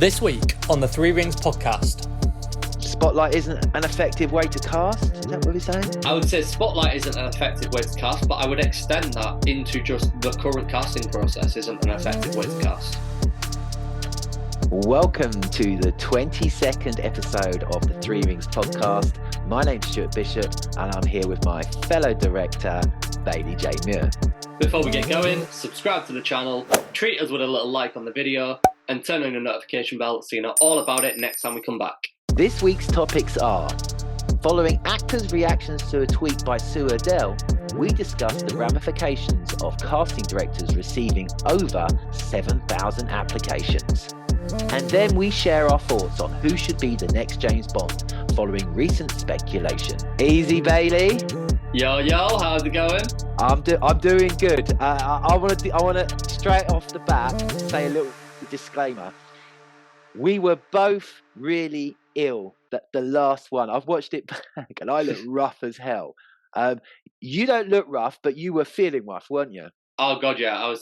This week on the Three Rings podcast. Spotlight isn't an effective way to cast? Is that what we're saying? I would say Spotlight isn't an effective way to cast, but I would extend that into just the current casting process isn't an effective way to cast. Welcome to the 22nd episode of the Three Rings podcast. My name's Stuart Bishop and I'm here with my fellow director, Bailey J. Muir. Before we get going, subscribe to the channel, treat us with a little like on the video, and turn on your notification bell so you know all about it next time we come back. This week's topics are: following actors' reactions to a tweet by Stuart, we discuss the ramifications of casting directors receiving over 7,000 applications. And then we share our thoughts on who should be the next James Bond, following recent speculation. Easy, Bailey. Yo, how's it going? I'm doing good. I want to straight off the bat say a little disclaimer. We were both really ill. The last one, I've watched it back, and I look rough as hell. You don't look rough, but you were feeling rough, weren't you? Oh god, yeah.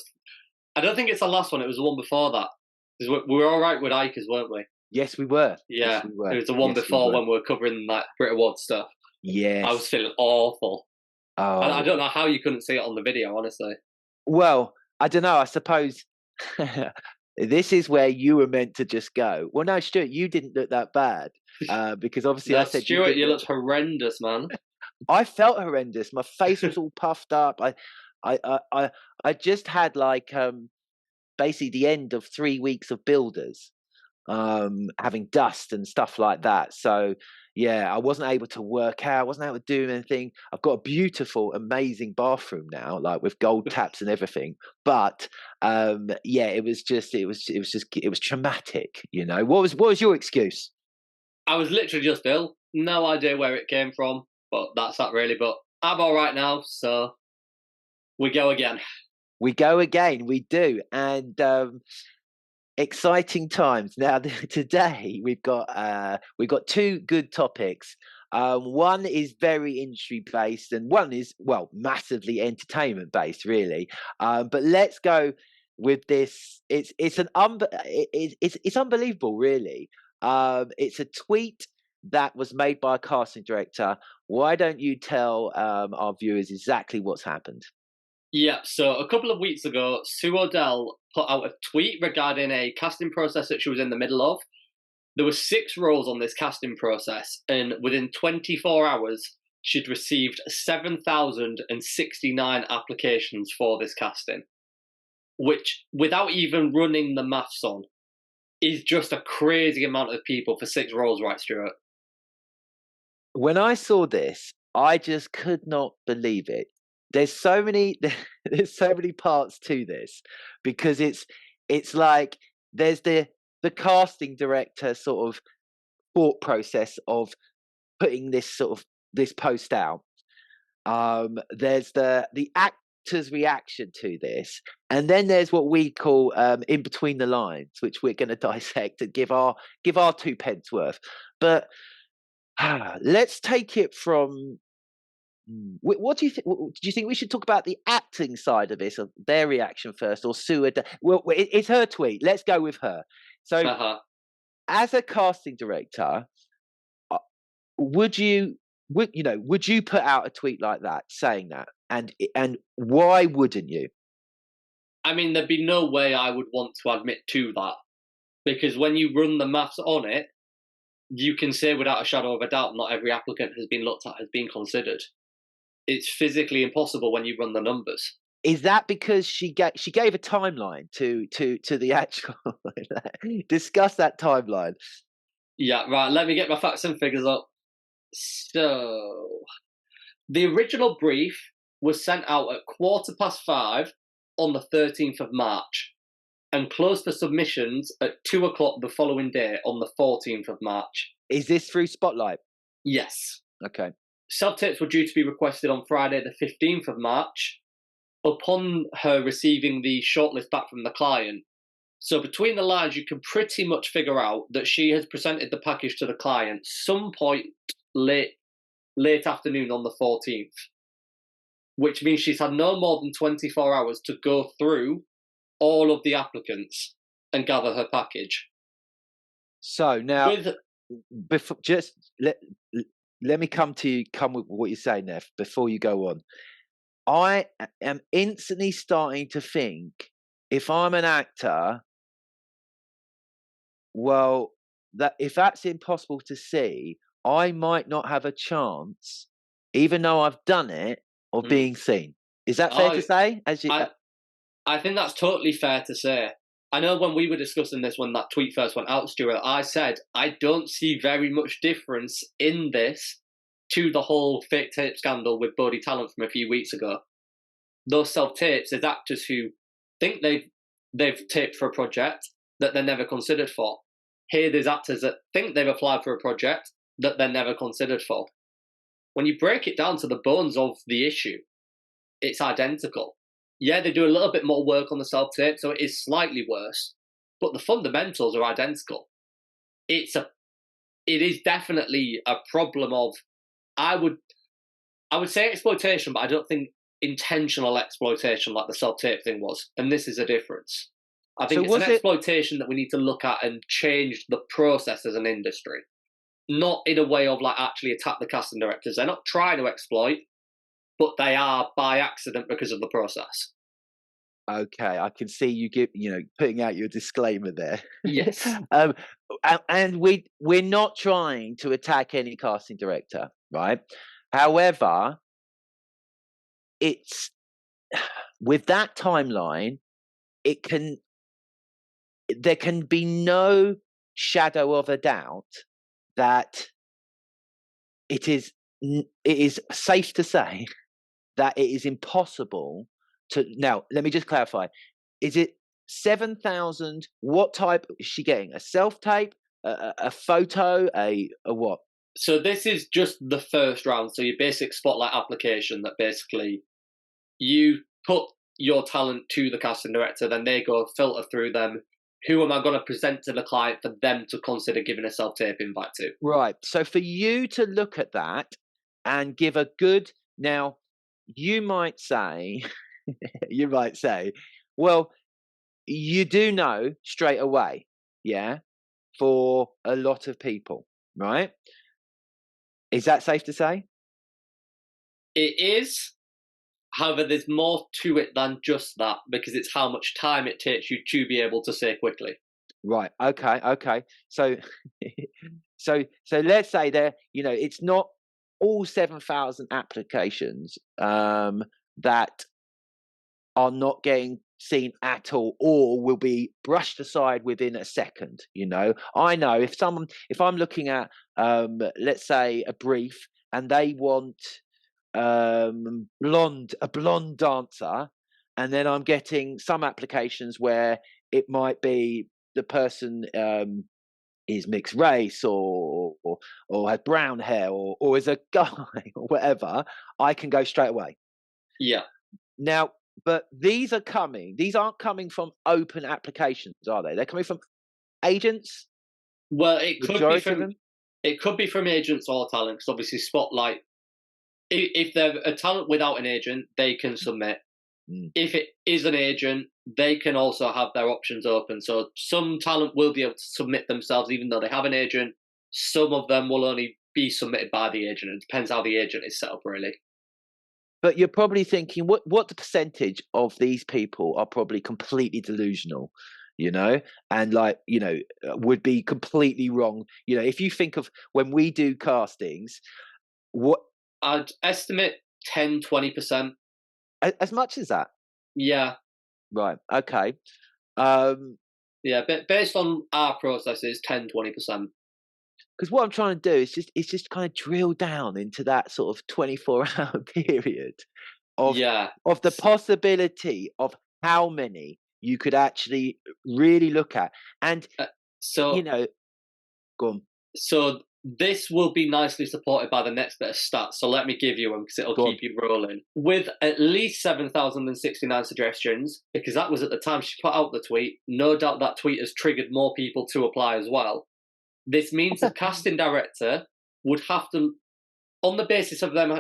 I don't think it's the last one. It was the one before that. We were all right with Ikers, weren't we? Yes, we were. Yeah, yes, we were. It was the one before when we were covering that Brit Awards stuff. Yes. I was feeling awful. Oh. I don't know how you couldn't see it on the video, honestly. Well, I don't know. I suppose this is where you were meant to just go. Well, no, Stuart, you didn't look that bad because obviously No, I said Stuart, you looked horrendous, man. I felt horrendous. My face was all puffed up. I just had like basically the end of 3 weeks of builders, having dust and stuff like that. So yeah, I wasn't able to work out. I wasn't able to do anything. I've got a beautiful, amazing bathroom now, like with gold taps and everything. But yeah, it was traumatic. You know, what was your excuse? I was literally just ill. No idea where it came from, but that's that really. But I'm all right now, so we go again. We go again. We do, and exciting times. Now today we've got two good topics. One is very industry based, and one is massively entertainment based, really. But let's go with this. It's unbelievable, really. It's a tweet that was made by a casting director. Why don't you tell our viewers exactly what's happened? Yeah, so a couple of weeks ago, Sue Odell put out a tweet regarding a casting process that she was in the middle of. There were 6 roles on this casting process, and within 24 hours, she'd received 7,069 applications for this casting, which, without even running the maths on, is just a crazy amount of people for 6 roles, right, Stuart? When I saw this, I just could not believe it. There's so many parts to this, because it's like there's the casting director sort of thought process of putting this post out. There's the actor's reaction to this, and then there's what we call in between the lines, which we're going to dissect and give our 2 pence worth. But let's take it from. What do you think? Do you think we should talk about the acting side of this, of their reaction first, or Sue? Well, it's her tweet. Let's go with her. So, as a casting director, would you put out a tweet like that saying that, and why wouldn't you? I mean, there'd be no way I would want to admit to that, because when you run the maths on it, you can say without a shadow of a doubt, not every applicant has been looked at, has been considered. It's physically impossible when you run the numbers. Is that because she gave a timeline to the actual discuss that timeline? Yeah, right. Let me get my facts and figures up. So, the original brief was sent out at 5:15 on the 13th of March, and closed for submissions at 2:00 the following day on the 14th of March. Is this through Spotlight? Yes. Okay. Self-tapes were due to be requested on Friday the 15th of March, upon her receiving the shortlist back from the client. So between the lines, you can pretty much figure out that she has presented the package to the client some point late afternoon on the 14th, which means she's had no more than 24 hours to go through all of the applicants and gather her package. So now, With before, just let me come with what you're saying there before you go on. I am instantly starting to think, if I'm an actor, well, that if that's impossible to see, I might not have a chance, even though I've done it, of being seen. Is that fair to say? I think that's totally fair to say. I know when we were discussing this, when that tweet first went out, Stuart, I said, I don't see very much difference in this to the whole fake tape scandal with Bodhi Talent from a few weeks ago. Those self-tapes, there's actors who think they've taped for a project that they're never considered for. Here, there's actors that think they've applied for a project that they're never considered for. When you break it down to the bones of the issue, it's identical. Yeah, they do a little bit more work on the self-tape, so it is slightly worse, but the fundamentals are identical. It is definitely a problem of, I would say exploitation, but I don't think intentional exploitation like the self-tape thing was, and this is a difference. I think it's an exploitation that we need to look at and change the process as an industry, not in a way of like actually attack the casting directors. They're not trying to exploit, but they are by accident because of the process. Okay, I can see you putting out your disclaimer there. Yes. And we're not trying to attack any casting director, right? However, it's with that timeline, there can be no shadow of a doubt that it is safe to say that it is impossible to. Now, let me just clarify. Is it 7,000? What type is she getting? A self-tape, a photo, a what? So this is just the first round. So your basic spotlight application that basically you put your talent to the casting director, then they go filter through them. Who am I going to present to the client for them to consider giving a self-tape invite to? Right. So for you to look at that and give a good, now you might say, well, you do know straight away, yeah, for a lot of people, right? Is that safe to say? It is. However, there's more to it than just that, because it's how much time it takes you to be able to say quickly. Right. Okay. So, so let's say there, it's not all 7,000 applications that are not getting seen at all, or will be brushed aside within a second. I know if I'm looking at, let's say, a brief, and they want a blonde dancer, and then I'm getting some applications where it might be the person is mixed race or has brown hair or is a guy or whatever, I can go straight away. Yeah. Now, but these aren't coming from open applications, are they? They're coming from agents. Well, it could be from agents or talent, because obviously Spotlight, if they're a talent without an agent, they can submit. If it is an agent, they can also have their options open. So some talent will be able to submit themselves even though they have an agent. Some of them will only be submitted by the agent. It depends how the agent is set up, really. But you're probably thinking, what the percentage of these people are probably completely delusional, and would be completely wrong. If you think of when we do castings, what I'd estimate 10-20%. As much as that? Yeah. Right. Okay. Yeah, but based on our processes, 10-20%. Because what I'm trying to do is just kind of drill down into that sort of 24-hour period of the possibility of how many you could actually really look at, and go on. So this will be nicely supported by the next bit of stats. So let me give you one, because it'll keep you rolling. With at least 7,069 suggestions, because that was at the time she put out the tweet. No doubt that tweet has triggered more people to apply as well. This means the casting director would have to, on the basis of them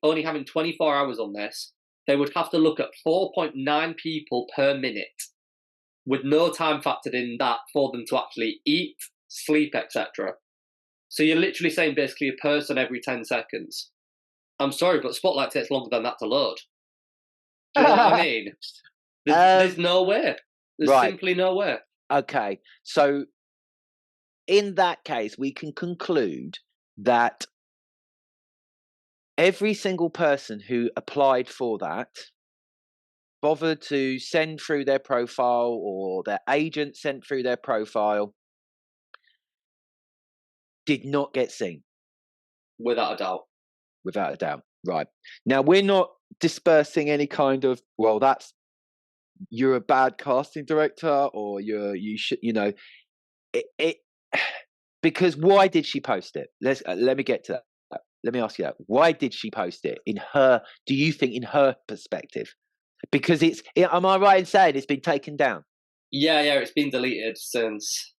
only having 24 hours on this, they would have to look at 4.9 people per minute, with no time factored in that for them to actually eat, sleep, etc. So you're literally saying basically a person every 10 seconds. I'm sorry, but Spotlight takes longer than that to load. Do you know what I mean? There's no way. There's simply no way. Okay, so in that case, we can conclude that every single person who applied for that, bothered to send through their profile, or their agent sent through their profile, did not get seen. Without a doubt. Without a doubt. Right. Now, we're not dispersing any kind of, well, you're a bad casting director, or you should, it because why did she post it? Let me get to that. Let me ask you that. Why did she post it? Do you think, in her perspective? Because am I right in saying it's been taken down? Yeah, it's been deleted since.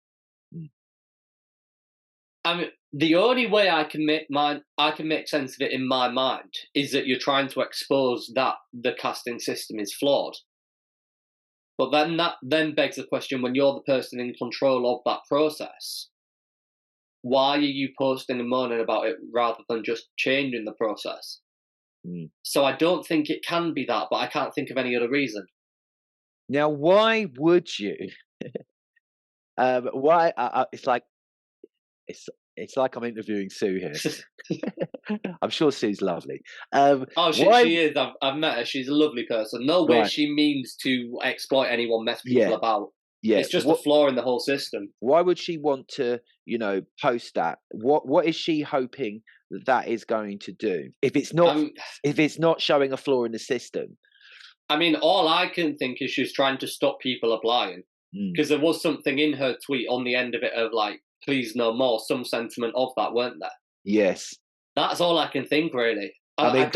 I mean, the only way I can make sense of it in my mind is that you're trying to expose that the casting system is flawed. But then that begs the question: when you're the person in control of that process, why are you posting and moaning about it rather than just changing the process? So I don't think it can be that, but I can't think of any other reason. Now, why would you? Why? It's like I'm interviewing Sue here. I'm sure Sue's lovely. She is. I've met her. She's a lovely person. No way she means to exploit anyone, mess people about. Yeah, it's just a flaw in the whole system. Why would she want to, post that? What is she hoping that is going to do? If it's not showing a flaw in the system. I mean, all I can think is she's trying to stop people applying, because there was something in her tweet on the end of it of like, "Please no more." Some sentiment of that, weren't there? Yes. That's all I can think, really. I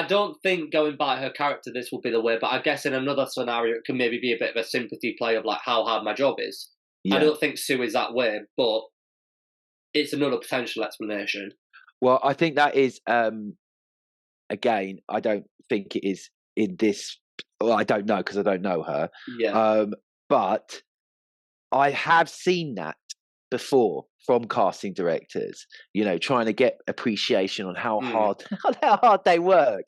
don't think, going by her character, this will be the way. But I guess in another scenario, it can maybe be a bit of a sympathy play of like how hard my job is. Yeah. I don't think Sue is that way, but it's another potential explanation. Well, I think that is, again, I don't think it is in this. Well, I don't know, because I don't know her. Yeah. But I have seen that before from casting directors, trying to get appreciation on how hard they work.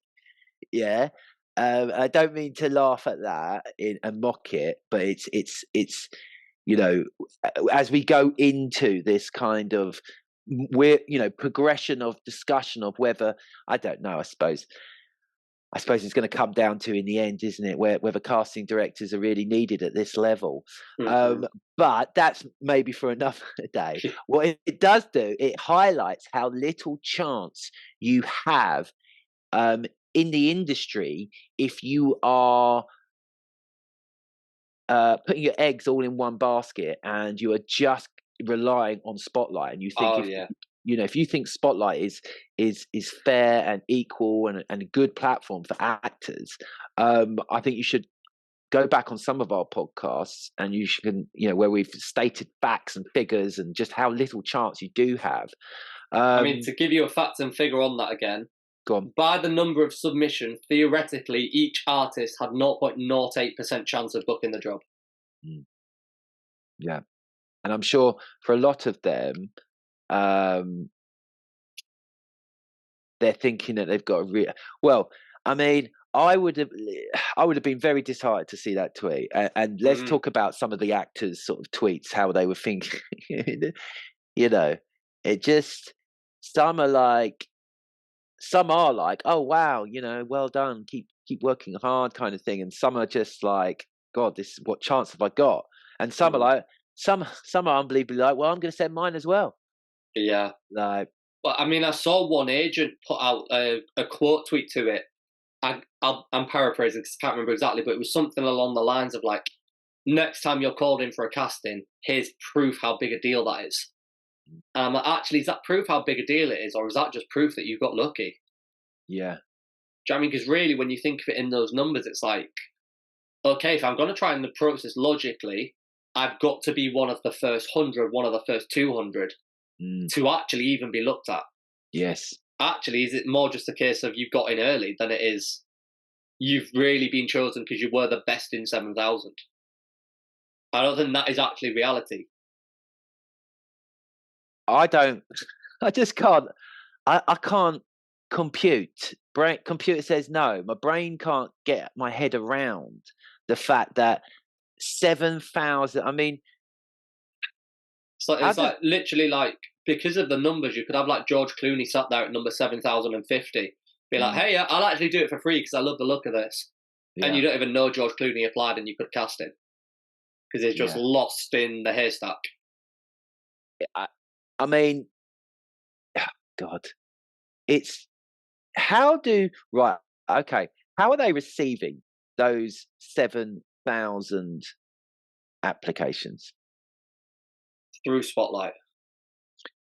Yeah. I don't mean to laugh at that and mock it, but it's as we go into this kind of progression of discussion of whether, I don't know, I suppose it's going to come down to, in the end, isn't it, whether casting directors are really needed at this level. But that's maybe for another day. What it does do, it highlights how little chance you have in the industry if you are putting your eggs all in one basket and you are just relying on Spotlight, and you think if you think Spotlight is fair and equal and a good platform for actors, I think you should go back on some of our podcasts, and you can, where we've stated facts and figures and just how little chance you do have. I mean, to give you a fact and figure on that again, go on. By the number of submissions, theoretically, each artist had 0.08% chance of booking the job. Yeah. And I'm sure for a lot of them, they're thinking that they've got I mean, I would have been very disheartened to see that tweet. And let's talk about some of the actors' sort of tweets, how they were thinking. It just, some are like, oh wow, well done, keep working hard, kind of thing. And some are just like, God, what chance have I got? And some are like, some are unbelievably like, well, I'm going to send mine as well. Yeah. Like, but I mean, I saw one agent put out a quote tweet to it. I'm paraphrasing because I can't remember exactly, but it was something along the lines of like, next time you're called in for a casting, here's proof how big a deal that is. And I'm like, actually, is that proof how big a deal it is, or is that just proof that you got lucky? Yeah. Do you know what I mean? Because really, when you think of it in those numbers, it's like, okay, if I'm going to try and approach this logically, I've got to be one of the first 100, one of the first 200 to actually even be looked at. Yes. Actually, is it more just a case of you've got in early than it is you've really been chosen because you were the best in 7,000? I don't think that is actually reality. I don't. I just can't. I can't compute. Computer says no. My brain can't get my head around the fact that 7,000. I mean, So it's like literally like, because of the numbers, you could have like George Clooney sat there at number 7,050, be like, hey, I'll actually do it for free because I love the look of this. Yeah. And you don't even know George Clooney applied and you could cast him because he's just lost in the haystack. I mean, God, it's right. Okay. How are they receiving those 7,000 applications? Through Spotlight.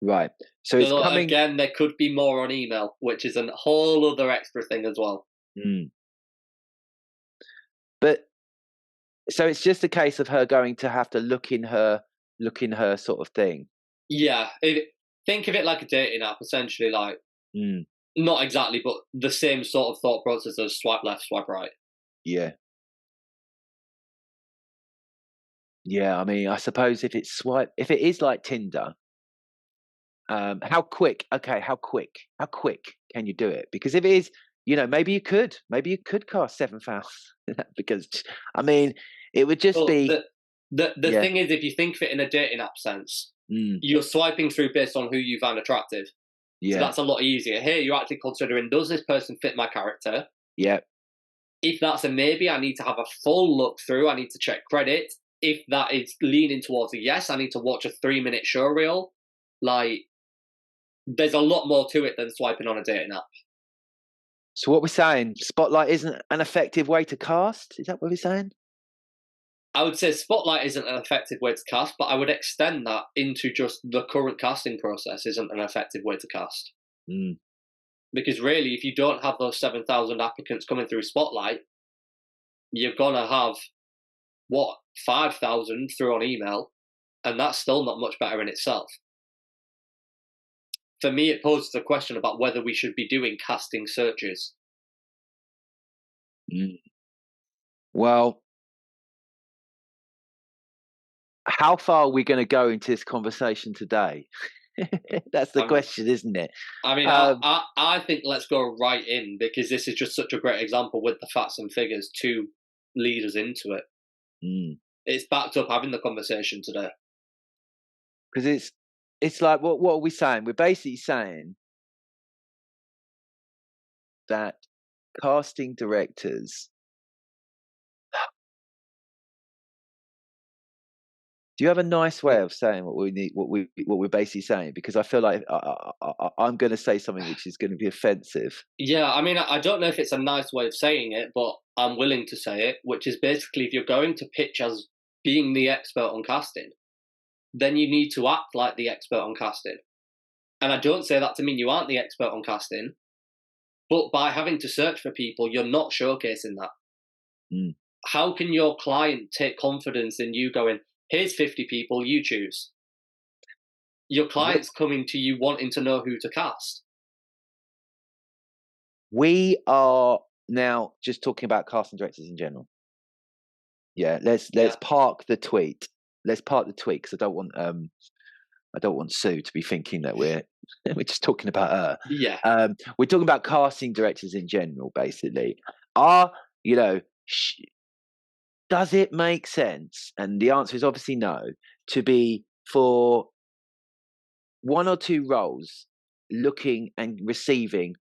Right. So it's coming again. There could be more on email, which is a whole other extra thing as well. But so it's just a case of her going to have to look in her sort of thing. Yeah. Think of it like a dating app, essentially. Like, not exactly, but the same sort of thought process as swipe left, swipe right. Yeah. Yeah. I mean, I suppose if it is like Tinder. How quick? Okay, how quick can you do it? Because if it is, maybe you could cast 7,000 because I mean, it would just be the thing is, if you think of it in a dating app sense, you're swiping through based on who you find attractive. Yeah, so that's a lot easier. Here, you're actually considering, does this person fit my character? Yeah. If that's a maybe, I need to have a full look through. I need to check credit. If that is leaning towards a yes, I need to watch a 3-minute show reel. Like, there's a lot more to it than swiping on a dating app. So what we're saying, Spotlight isn't an effective way to cast? Is that what we're saying? I would say Spotlight isn't an effective way to cast, but I would extend that into just the current casting process isn't an effective way to cast. Because really, if you don't have those 7,000 applicants coming through Spotlight, you're going to have, 5,000 through on email, and that's still not much better in itself. For me, it poses a question about whether we should be doing casting searches. Well, how far are we going to go into this conversation today? That's the question, isn't it? I mean, I think let's go right in, because this is just such a great example with the facts and figures to lead us into it. It's backed up having the conversation today. Because it's like, what are we saying? We're basically saying that casting directors. Do you have a nice way of saying what we need? What we're basically saying? Because I feel like I'm going to say something which is going to be offensive. Yeah, I mean, I don't know if it's a nice way of saying it, but I'm willing to say it. Which is basically, if you're going to pitch as being the expert on casting, then you need to act like the expert on casting. And I don't say that to mean you aren't the expert on casting, but by having to search for people, you're not showcasing that. How can your client take confidence in you going, here's 50 people, you choose? Your client's coming to you wanting to know who to cast. We are now just talking about casting directors in general. Yeah, let's park the tweet. Let's park the tweet, because I don't want Sue to be thinking that we're just talking about her. Yeah. We're talking about casting directors in general, basically. Does it make sense? And the answer is obviously no, to be for 1 or 2 roles looking and receiving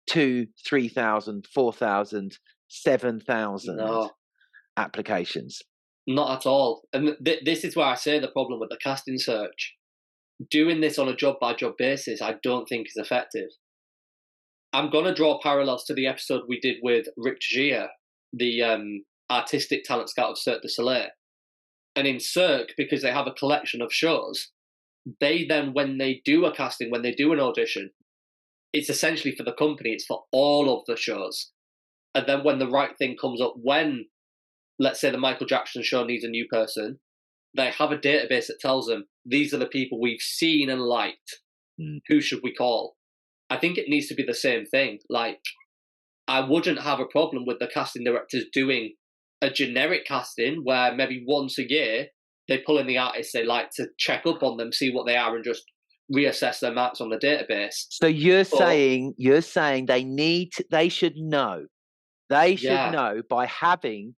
2,000, 3,000, 4,000, 7,000 applications. Not at all. And this is where I say the problem with the casting search. Doing this on a job-by-job basis, I don't think is effective. I'm going to draw parallels to the episode we did with Rick Gia, the artistic talent scout of Cirque du Soleil. And in Cirque, because they have a collection of shows, they then, when they do a casting, when they do an audition, it's essentially for the company, it's for all of the shows. And then when the right thing comes up, when, let's say, the Michael Jackson show needs a new person, they have a database that tells them, these are the people we've seen and liked. Who should we call? I think it needs to be the same thing. Like, I wouldn't have a problem with the casting directors doing a generic casting where maybe once a year they pull in the artists they like to check up on them, see what they are, and just reassess their marks on the database. So you're saying they should know. They should know by having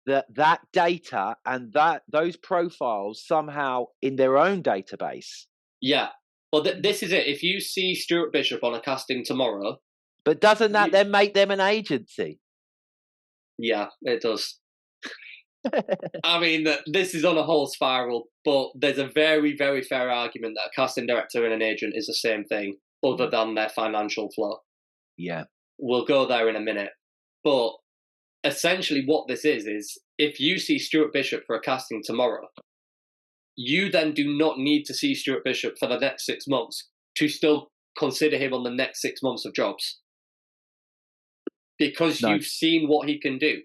that data and those profiles somehow in their own database. Yeah. Well, this is it. If you see Stuart Bishop on a casting tomorrow... But doesn't that then make them an agency? Yeah, it does. I mean, this is on a whole spiral, but there's a very, very fair argument that a casting director and an agent is the same thing, other than their financial flow. Yeah. We'll go there in a minute. But essentially what this is if you see Stuart Bishop for a casting tomorrow, you then do not need to see Stuart Bishop for the next 6 months to still consider him on the next 6 months of jobs. Because you've seen what he can do.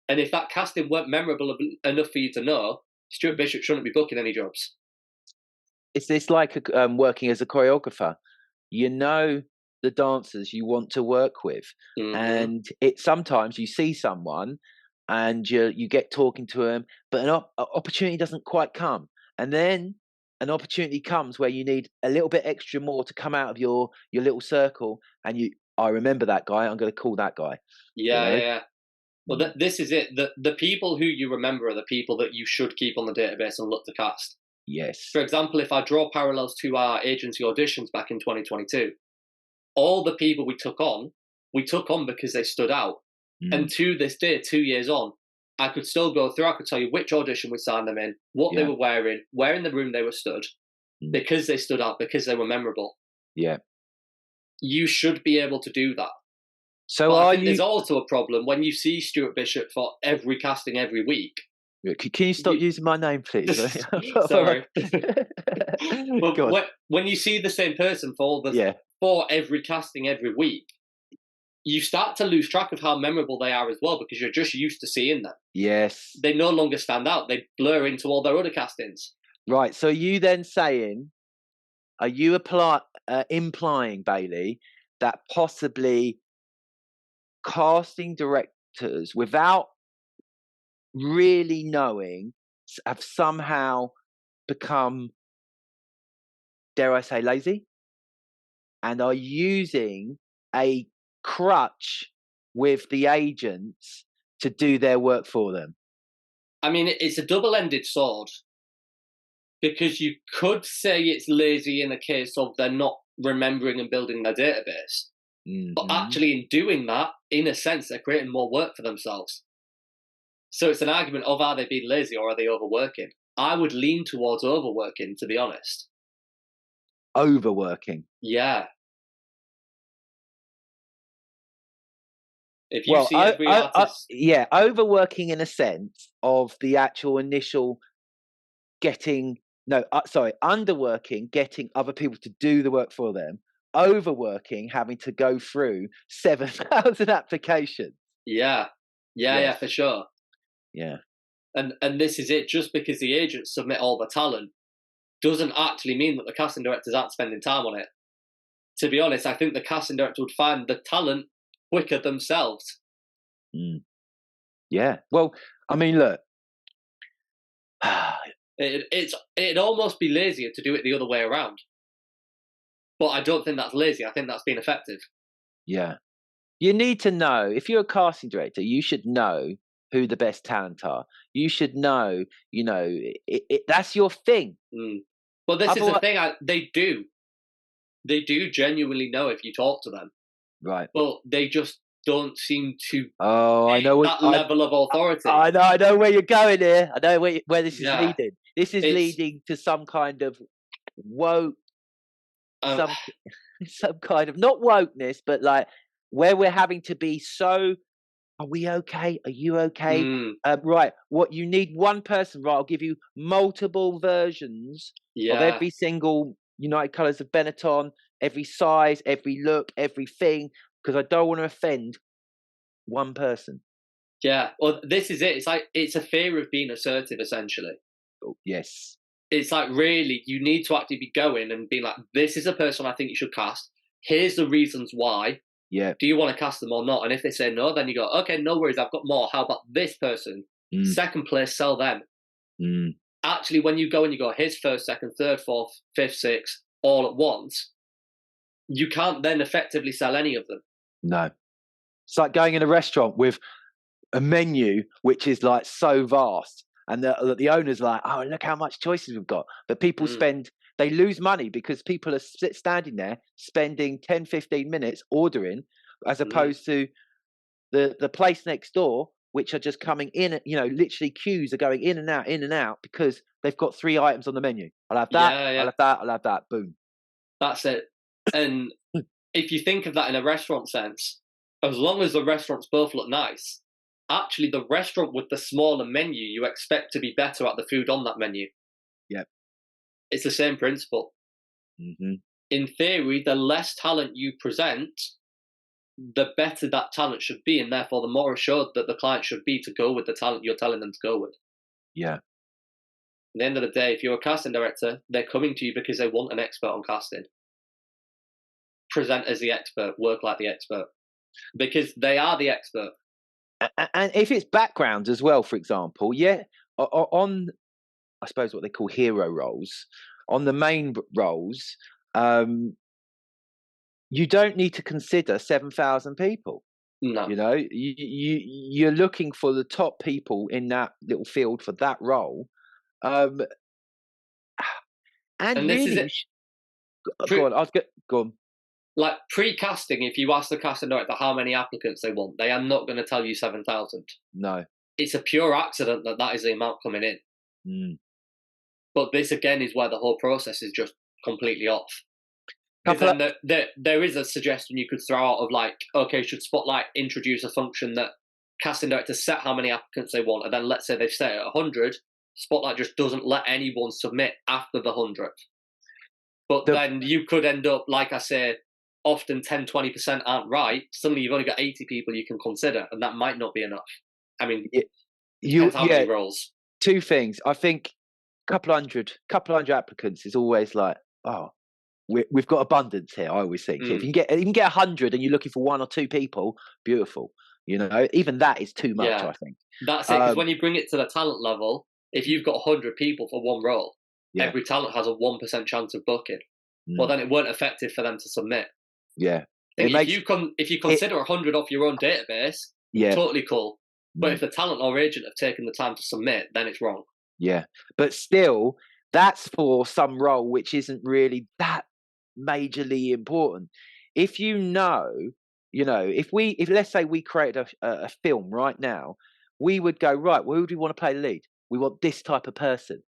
And if that casting weren't memorable enough for you to know, Stuart Bishop shouldn't be booking any jobs. It's like working as a choreographer. You know the dancers you want to work with, and sometimes you see someone and you get talking to them, but an opportunity doesn't quite come, and then an opportunity comes where you need a little bit extra more to come out of your little circle, and I remember that guy, I'm going to call that guy. Yeah. Well, this is it. The people who you remember are the people that you should keep on the database and look to cast. Yes. For example, if I draw parallels to our agency auditions back in 2022, all the people we took on because they stood out. And to this day, 2 years on, I could still go through, I could tell you which audition we signed them in, what they were wearing, where in the room they were stood, because they stood out, because they were memorable. Yeah. You should be able to do that. So I think there's also a problem when you see Stuart Bishop for every casting every week. Can you stop using my name, please? Sorry. When you see the same person for every casting every week, you start to lose track of how memorable they are as well, because you're just used to seeing them. Yes. They no longer stand out. They blur into all their other castings. Right. So you then saying, are you implying, Bailey, that possibly casting directors, without really knowing, have somehow become, dare I say, lazy, and are using a crutch with the agents to do their work for them? I mean, it's a double-ended sword, because you could say it's lazy in the case of they're not remembering and building their database. But actually, in doing that, in a sense, they're creating more work for themselves. So it's an argument of, are they being lazy or are they overworking? I would lean towards overworking, to be honest. Overworking? Yeah. If you see every artist... overworking in a sense of the actual initial underworking, getting other people to do the work for them. Overworking, having to go through 7,000 applications. Yeah, for sure. Yeah. And this is it. Just because the agents submit all the talent doesn't actually mean that the casting directors aren't spending time on it. To be honest, I think the casting director would find the talent quicker themselves. Yeah. Well, I mean, look. It'd almost be lazier to do it the other way around. But I don't think that's lazy. I think that's being effective. Yeah. You need to know, if you're a casting director, you should know who the best talent are. You should know, that's your thing. Well, this is the thing. They do. They do genuinely know if you talk to them. Right. But they just don't seem to I know that level of authority. I know where you're going here. I know where this is leading. This is leading to some kind of woke, some kind of, not wokeness, but like where we're having to be so, are we okay? Are you okay? Right. What you need, one person, right? I'll give you multiple versions of every single United Colours of Benetton, every size, every look, everything, because I don't want to offend one person. Yeah. Well, this is it. It's a fear of being assertive, essentially. Oh, yes. It's like, really, you need to actually be going and being like, this is a person I think you should cast. Here's the reasons why. Yeah. Do you want to cast them or not? And if they say no, then you go, okay, no worries, I've got more. How about this person? Second place, sell them. Actually, when you go and you go, here's first, second, third, fourth, fifth, sixth, all at once, you can't then effectively sell any of them. No. It's like going in a restaurant with a menu which is like so vast, and the owner's like, oh, look how much choices we've got. But people they lose money because people are standing there spending 10, 15 minutes ordering, as opposed to the place next door, which are just coming in, literally queues are going in and out because they've got 3 items on the menu. I'll have that, I'll have that, I'll have that, boom. That's it. And if you think of that in a restaurant sense, as long as the restaurants both look nice, actually the restaurant with the smaller menu, you expect to be better at the food on that menu. Yep. It's the same principle. Mm-hmm. In theory, the less talent you present, the better that talent should be, and therefore the more assured that the client should be to go with the talent you're telling them to go with. Yeah. At the end of the day, if you're a casting director, they're coming to you because they want an expert on casting. Present as the expert, work like the expert, because they are the expert. And if it's background as well, for example, on, I suppose, what they call hero roles, on the main roles, you don't need to consider 7,000 people. No. You're looking for the top people in that little field for that role. And this really, is it. Go on. Like pre-casting, if you ask the casting director how many applicants they want, they are not going to tell you 7,000. No. It's a pure accident that is the amount coming in. But this, again, is where the whole process is just completely off. Then there is a suggestion you could throw out of like, okay, should Spotlight introduce a function that casting directors set how many applicants they want, and then let's say they've set it at 100, Spotlight just doesn't let anyone submit after the 100th. But then you could end up, like I say, often 10, 20% aren't right. Suddenly you've only got 80 people you can consider, and that might not be enough. I mean, depends how many roles. 2 things. I think couple hundred applicants is always like, oh, we've got abundance here. I always think if you can get 100 and you're looking for 1 or 2 people, beautiful. Even that is too much. I think that's it. Because when you bring it to the talent level, if you've got 100 people for one role, every talent has a 1% chance of booking. Well, then it weren't effective for them to submit. Yeah, if you consider 100 off your own database, totally cool. But if the talent or agent have taken the time to submit, then it's wrong. Yeah, but still, that's for some role which isn't really that majorly important. If if let's say we created a film right now, we would go, right, well, who do we want to play the lead? We want this type of person,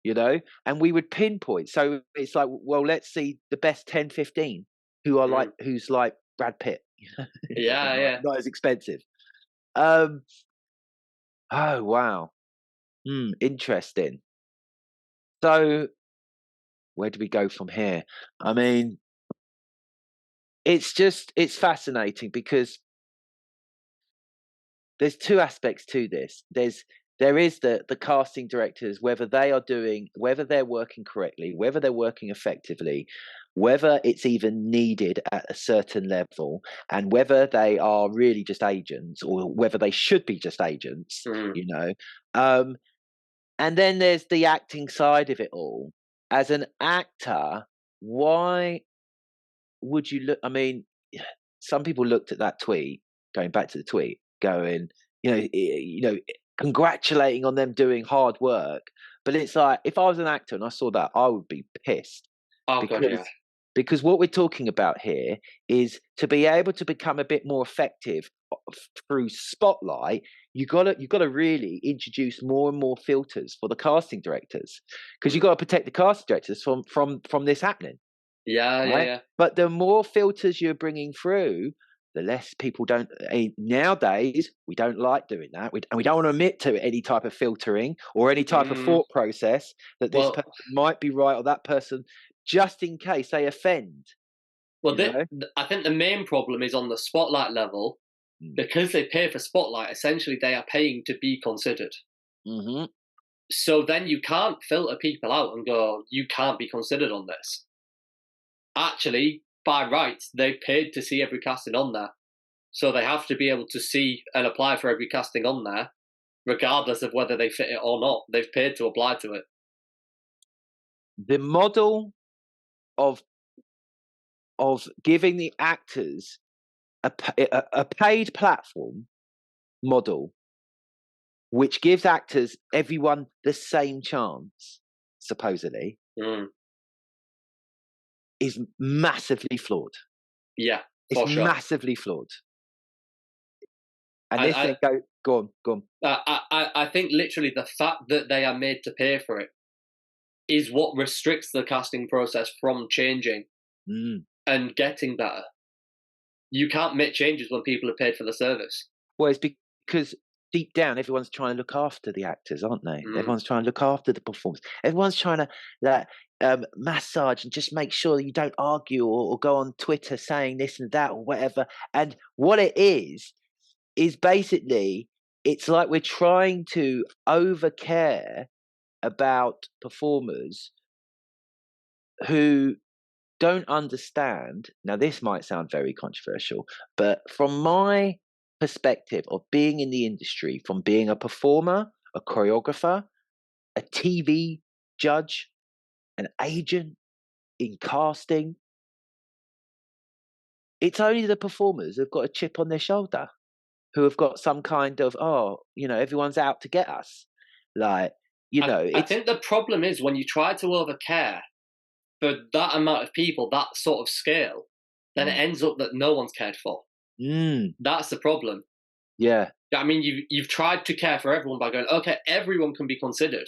and we would pinpoint. So it's like, well, let's see the best 10, 15 who are who's like Brad Pitt. Not as expensive. Oh, wow. Interesting. So where do we go from here? I mean, it's fascinating because there's 2 aspects to this. There is the casting directors, whether they're working correctly, whether they're working effectively, whether it's even needed at a certain level, and whether they are really just agents or whether they should be just agents, and then there's the acting side of it all. As an actor, why would you look? I mean, some people looked at that tweet, going back to the tweet, going, congratulating on them doing hard work. But it's like, if I was an actor and I saw that, I would be pissed. Because what we're talking about here is to be able to become a bit more effective through Spotlight. You got to really introduce more and more filters for the casting directors, because you got to protect the casting directors from this happening. Yeah. But the more filters you're bringing through, the less people don't. Nowadays, we don't like doing that, and we don't want to admit to any type of filtering or any type of thought process that this person might be right or that person, just in case they offend. Well, I think the main problem is on the Spotlight level, because they pay for Spotlight. Essentially, they are paying to be considered. Mm-hmm. So then you can't filter people out and go, you can't be considered on this. Actually, by rights, they paid to see every casting on there. So they have to be able to see and apply for every casting on there, regardless of whether they fit it or not. They've paid to apply to it. The model of giving the actors a paid platform model, which gives actors, everyone, the same chance, supposedly, is massively flawed. Yeah, it's sure. massively flawed. And go on. I think literally the fact that they are made to pay for it is what restricts the casting process from changing and getting better. You can't make changes when people are paid for the service. Well, it's because deep down, everyone's trying to look after the actors, aren't they? Everyone's trying to look after the performers. Everyone's trying to massage and just make sure that you don't argue or go on Twitter saying this and that or whatever. And what it is basically, it's like we're trying to overcare about performers who don't understand. Now, this might sound very controversial, but from my perspective of being in the industry, from being a performer, a choreographer, a TV judge, an agent in casting, it's only the performers who've got a chip on their shoulder, who have got some kind of, everyone's out to get us. I think the problem is when you try to overcare for that amount of people, that sort of scale, then it ends up that no one's cared for. That's the problem. Yeah. I mean, you've tried to care for everyone by going, okay, everyone can be considered.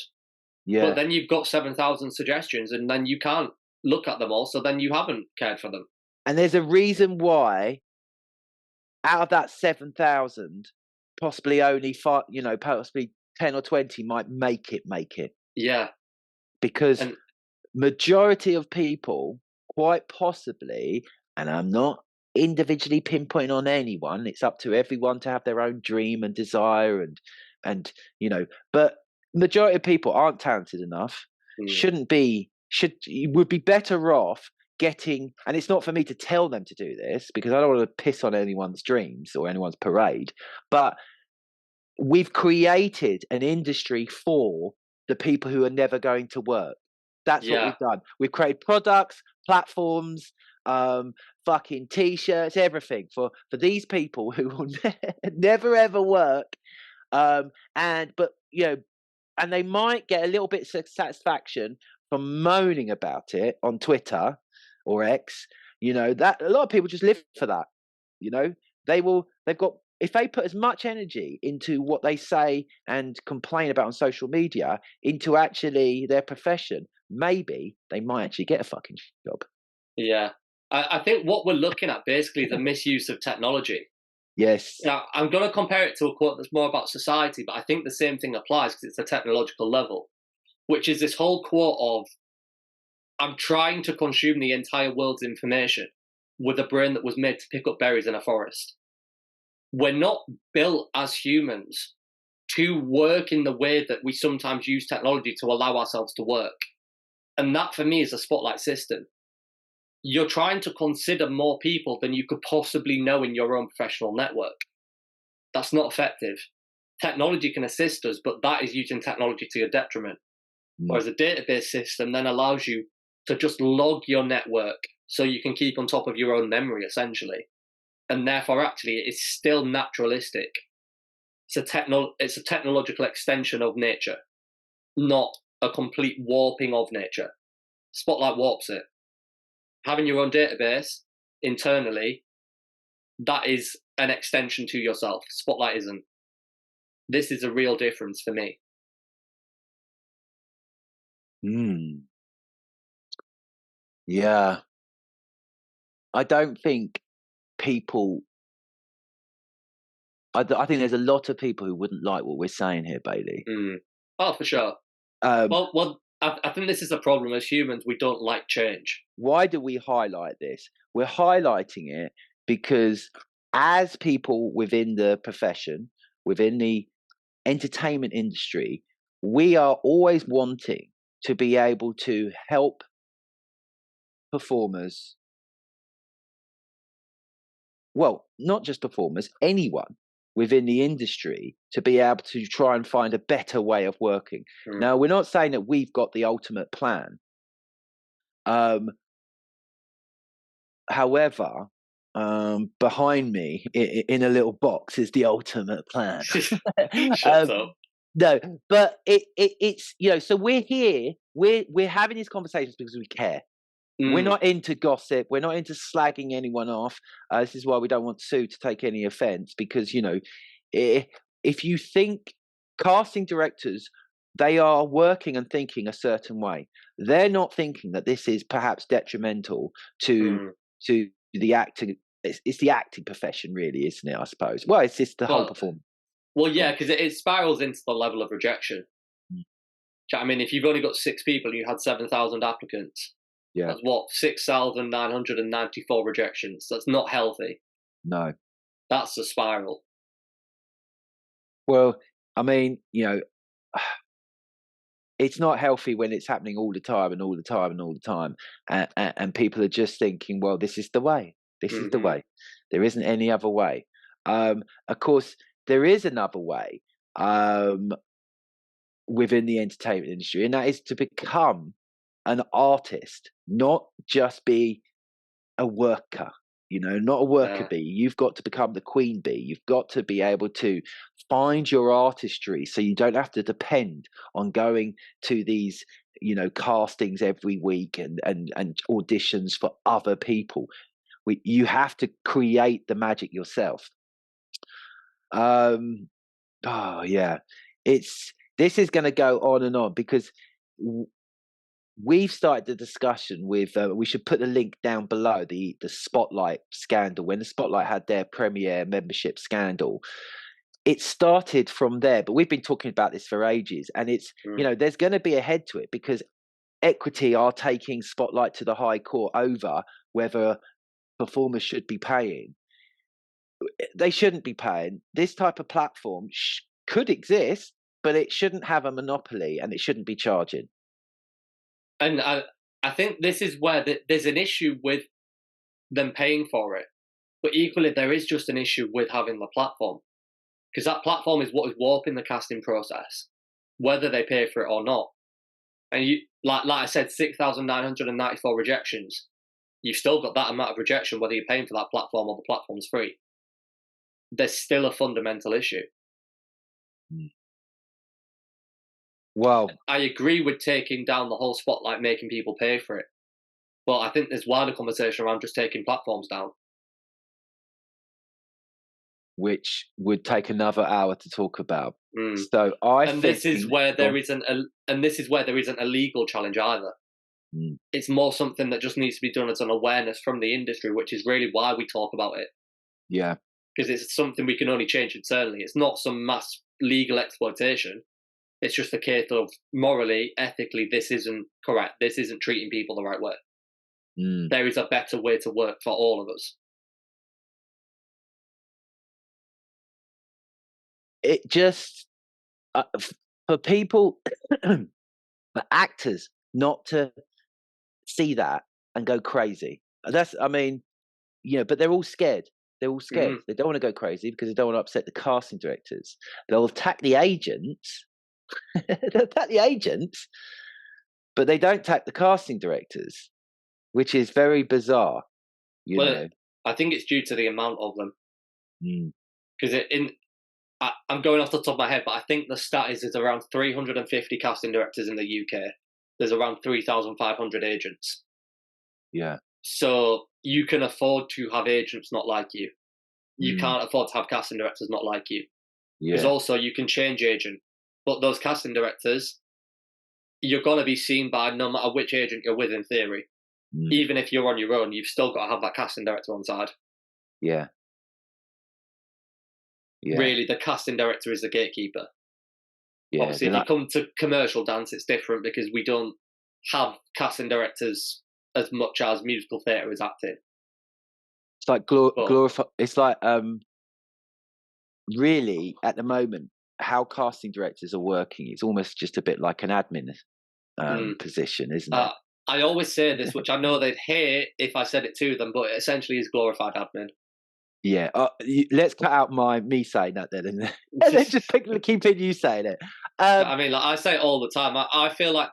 Yeah. But then you've got 7,000 suggestions and then you can't look at them all, so then you haven't cared for them. And there's a reason why out of that 7,000, possibly only possibly 10 or 20 might make it. Yeah. Because majority of people, quite possibly, and I'm not individually pinpointing on anyone, it's up to everyone to have their own dream and desire and but majority of people aren't talented enough, would be better off getting, and it's not for me to tell them to do this because I don't want to piss on anyone's dreams or anyone's parade, but we've created an industry for the people who are never going to work. That's what we've done. We've created products, platforms, fucking t-shirts, everything for these people who will never ever work. And they might get a little bit of satisfaction from moaning about it on Twitter or X. That a lot of people just live for that. If they put as much energy into what they say and complain about on social media into actually their profession, maybe they might actually get a fucking job. Yeah. I think what we're looking at basically is the misuse of technology. Yes. Now, I'm going to compare it to a quote that's more about society, but I think the same thing applies because it's a technological level, which is this whole quote of, I'm trying to consume the entire world's information with a brain that was made to pick up berries in a forest. We're not built as humans to work in the way that we sometimes use technology to allow ourselves to work. And that, for me, is a spotlight system. You're trying to consider more people than you could possibly know in your own professional network. That's not effective. Technology can assist us, but that is using technology to your detriment. Whereas a database system then allows you to just log your network so you can keep on top of your own memory, essentially. And therefore, actually, it's still naturalistic. It's a technological extension of nature, not a complete warping of nature. Spotlight warps it. Having your own database internally, that is an extension to yourself. Spotlight isn't. This is a real difference for me. Yeah. I don't think people... I think there's a lot of people who wouldn't like what we're saying here, Bailey. Oh, for sure. I think this is a problem. As humans, we don't like change. Why do we highlight this? We're highlighting it because as people within the profession, within the entertainment industry, we are always wanting to be able to help performers. Well, not just performers, anyone within the industry to be able to try and find a better way of working. Now, we're not saying that we've got the ultimate plan. However, behind me in a little box is the ultimate plan. Shut up. No, but it's so we're here, we're having these conversations because we care. We're not into gossip. We're not into slagging anyone off. This is why we don't want Sue to take any offense, because if you think casting directors, they are working and thinking a certain way. They're not thinking that this is perhaps detrimental to the acting. It's the acting profession, really, isn't it? I suppose. Well, it's just the whole performance. Well, yeah, because it spirals into the level of rejection. I mean, if you've only got 6 people and you had 7,000 applicants, that's what, 6,994 rejections. That's not healthy. No, that's a spiral. Well, I mean, it's not healthy when it's happening all the time and all the time and all the time, and people are just thinking, well, this is the way. This is the way. There isn't any other way. Of course, there is another way within the entertainment industry, and that is to become an artist, not just be a worker. Not a worker bee. You've got to become the queen bee. You've got to be able to find your artistry, so you don't have to depend on going to these, castings every week and auditions for other people. You have to create the magic yourself. This is going to go on and on, because we've started the discussion with, we should put the link down below, the Spotlight scandal. When the Spotlight had their premiere membership scandal, it started from there, but we've been talking about this for ages, and it's there's going to be a head to it, because Equity are taking Spotlight to the High Court over whether performers should be paying. They shouldn't be paying. This type of platform could exist, but it shouldn't have a monopoly, and it shouldn't be charging. And I think this is where there's an issue with them paying for it, but equally there is just an issue with having the platform, because that platform is what is warping the casting process, whether they pay for it or not. And you, like I said, 6,994 rejections. You've still got that amount of rejection whether you're paying for that platform or the platform's free. There's still a fundamental issue. Well, I agree with taking down the whole Spotlight, making people pay for it, but I think there's wider conversation around just taking platforms down, which would take another hour to talk about. So this is where there isn't a legal challenge either. It's more something that just needs to be done as an awareness from the industry, which is really why we talk about it. Yeah, because it's something we can only change internally. It's not some mass legal exploitation. It's just a case of morally, ethically, this isn't correct. This isn't treating people the right way. There is a better way to work for all of us. It just, for people, for actors not to see that and go crazy. But they're all scared. They're all scared. They don't want to go crazy because they don't want to upset the casting directors. They'll attack the agents. They'll attack the agents, but they don't attack the casting directors, which is very bizarre. I think it's due to the amount of them. Because I'm going off the top of my head, but I think the stat is there's around 350 casting directors in the UK. There's around 3,500 agents. Yeah. So you can afford to have agents not like you. You can't afford to have casting directors not like you. Because also you can change agent. But those casting directors, you're going to be seen by no matter which agent you're with in theory. Even if you're on your own, you've still got to have that casting director on side. Yeah. Really, the casting director is the gatekeeper. Yeah, obviously, if you come to commercial dance, it's different because we don't have casting directors as much as musical theatre is acting. It's like glorify. It's like really at the moment how casting directors are working. It's almost just a bit like an admin position, isn't it? I always say this, which I know they'd hate if I said it to them, but it essentially is glorified admin. Yeah, let's cut out me saying that then, and then just keep you saying it. I say it all the time. I feel like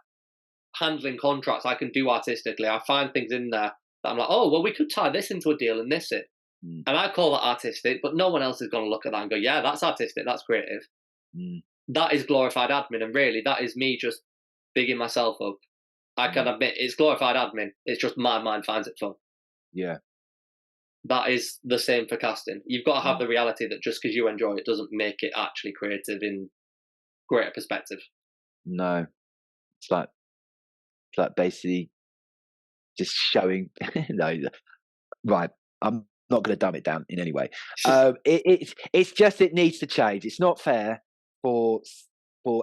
handling contracts I can do artistically. I find things in there that I'm like, oh, well, we could tie this into a deal and this it. Mm. And I call that artistic, but no one else is going to look at that and go, yeah, that's artistic, that's creative. That is glorified admin, and really, that is me just bigging myself up. I can admit it's glorified admin. It's just my mind finds it fun. Yeah. That is the same for casting. You've got to have the reality that just because you enjoy it doesn't make it actually creative in greater perspective. No, it's like basically just showing. No, right. I'm not going to dumb it down in any way. It's just it needs to change. It's not fair for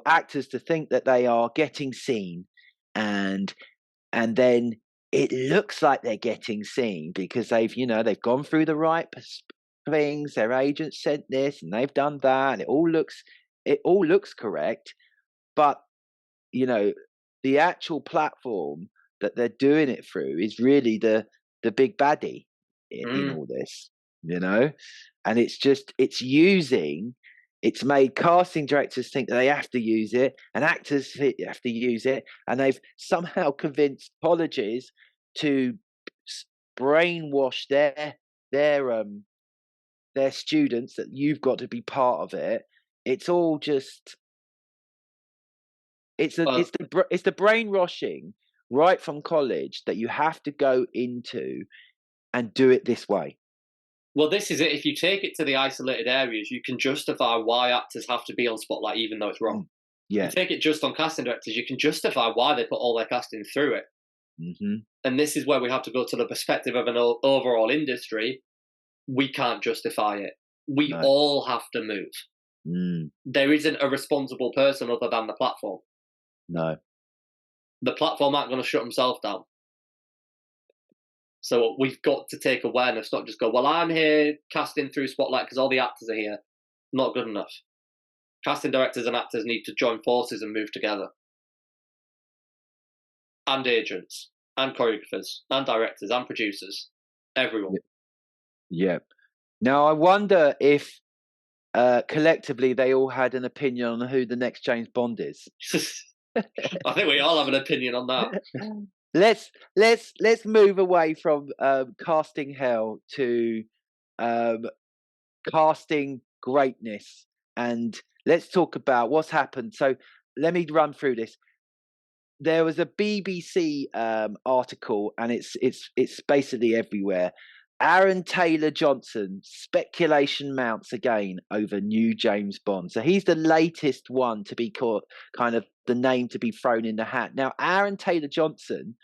actors to think that they are getting seen, and then it looks like they're getting seen because they've gone through the right things. Their agent said this and they've done that, and it all looks correct. But the actual platform that they're doing it through is really the big baddie in all this, and it's made casting directors think that they have to use it, and actors have to use it, and they've somehow convinced colleges to brainwash their students that you've got to be part of it. It's all just it's the brainwashing right from college that you have to go into and do it this way. Well, this is it. If you take it to the isolated areas, you can justify why actors have to be on Spotlight, even though it's wrong. Yeah. You take it just on casting directors, you can justify why they put all their casting through it. Mm-hmm. And this is where we have to go to the perspective of an overall industry. We can't justify it. We all have to move. There isn't a responsible person other than the platform. No. The platform aren't going to shut themselves down. So we've got to take awareness, not just go, well, I'm here casting through Spotlight because all the actors are here. Not good enough. Casting directors and actors need to join forces and move together. And agents, and choreographers, and directors, and producers. Everyone. Yeah. Now, I wonder if collectively they all had an opinion on who the next James Bond is. I think we all have an opinion on that. Let's move away from casting hell to casting greatness, and let's talk about what's happened. So let me run through this. There was a BBC article, and it's basically everywhere. Aaron Taylor-Johnson, speculation mounts again over new James Bond. So he's the latest one to be caught, kind of the name to be thrown in the hat. Now, Aaron Taylor-Johnson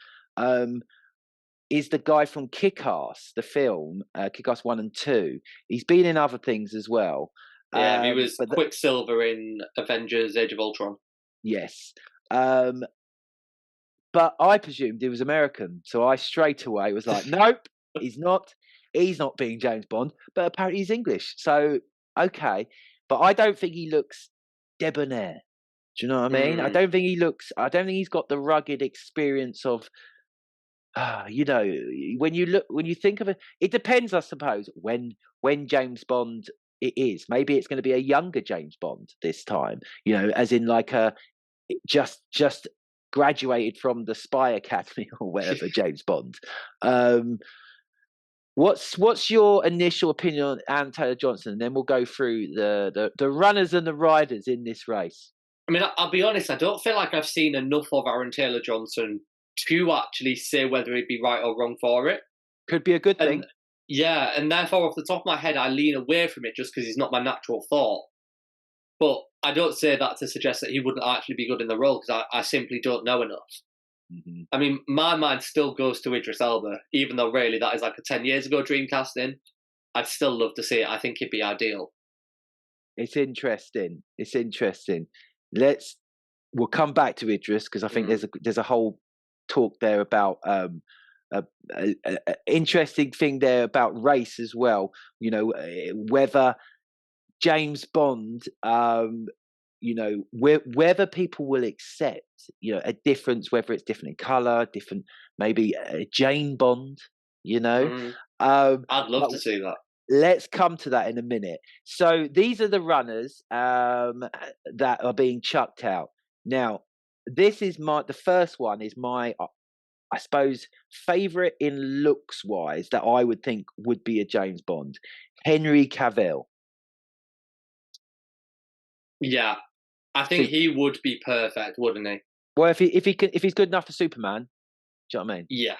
is the guy from Kick-Ass, the film, Kick-Ass 1 and 2. He's been in other things as well. Yeah, he was Quicksilver in Avengers Age of Ultron. Yes. But I presumed he was American. So I straight away was like, nope, he's not. He's not being James Bond, but apparently he's English. So, okay. But I don't think he looks debonair. Do you know what I mean? I don't think he's got the rugged experience of, when you think of it, it depends, I suppose, when James Bond it is. Maybe it's going to be a younger James Bond this time, as in like just graduated from the Spy Academy or whatever, James Bond. What's your initial opinion on Aaron Taylor-Johnson? And then we'll go through the runners and the riders in this race. I mean, I'll be honest, I don't feel like I've seen enough of Aaron Taylor-Johnson to actually say whether he'd be right or wrong for it. Could be a good thing. Yeah, and therefore, off the top of my head, I lean away from it just because he's not my natural thought. But I don't say that to suggest that he wouldn't actually be good in the role, because I simply don't know enough. Mm-hmm. I mean, my mind still goes to Idris Elba, even though really that is like a 10 years ago dream casting. I'd still love to see it. I think it'd be ideal. It's interesting. We'll come back to Idris, because I think there's a whole talk there about interesting thing there about race as well. Whether James Bond, whether people will accept, a difference, whether it's different in color, different, maybe Jane Bond, I'd love to see that. Let's come to that in a minute. So these are the runners that are being chucked out. Now, this is the first one is my I suppose, favourite in looks wise that I would think would be a James Bond, Henry Cavill. Yeah, I think he would be perfect, wouldn't he? Well, if he's good enough for Superman, do you know what I mean? Yeah,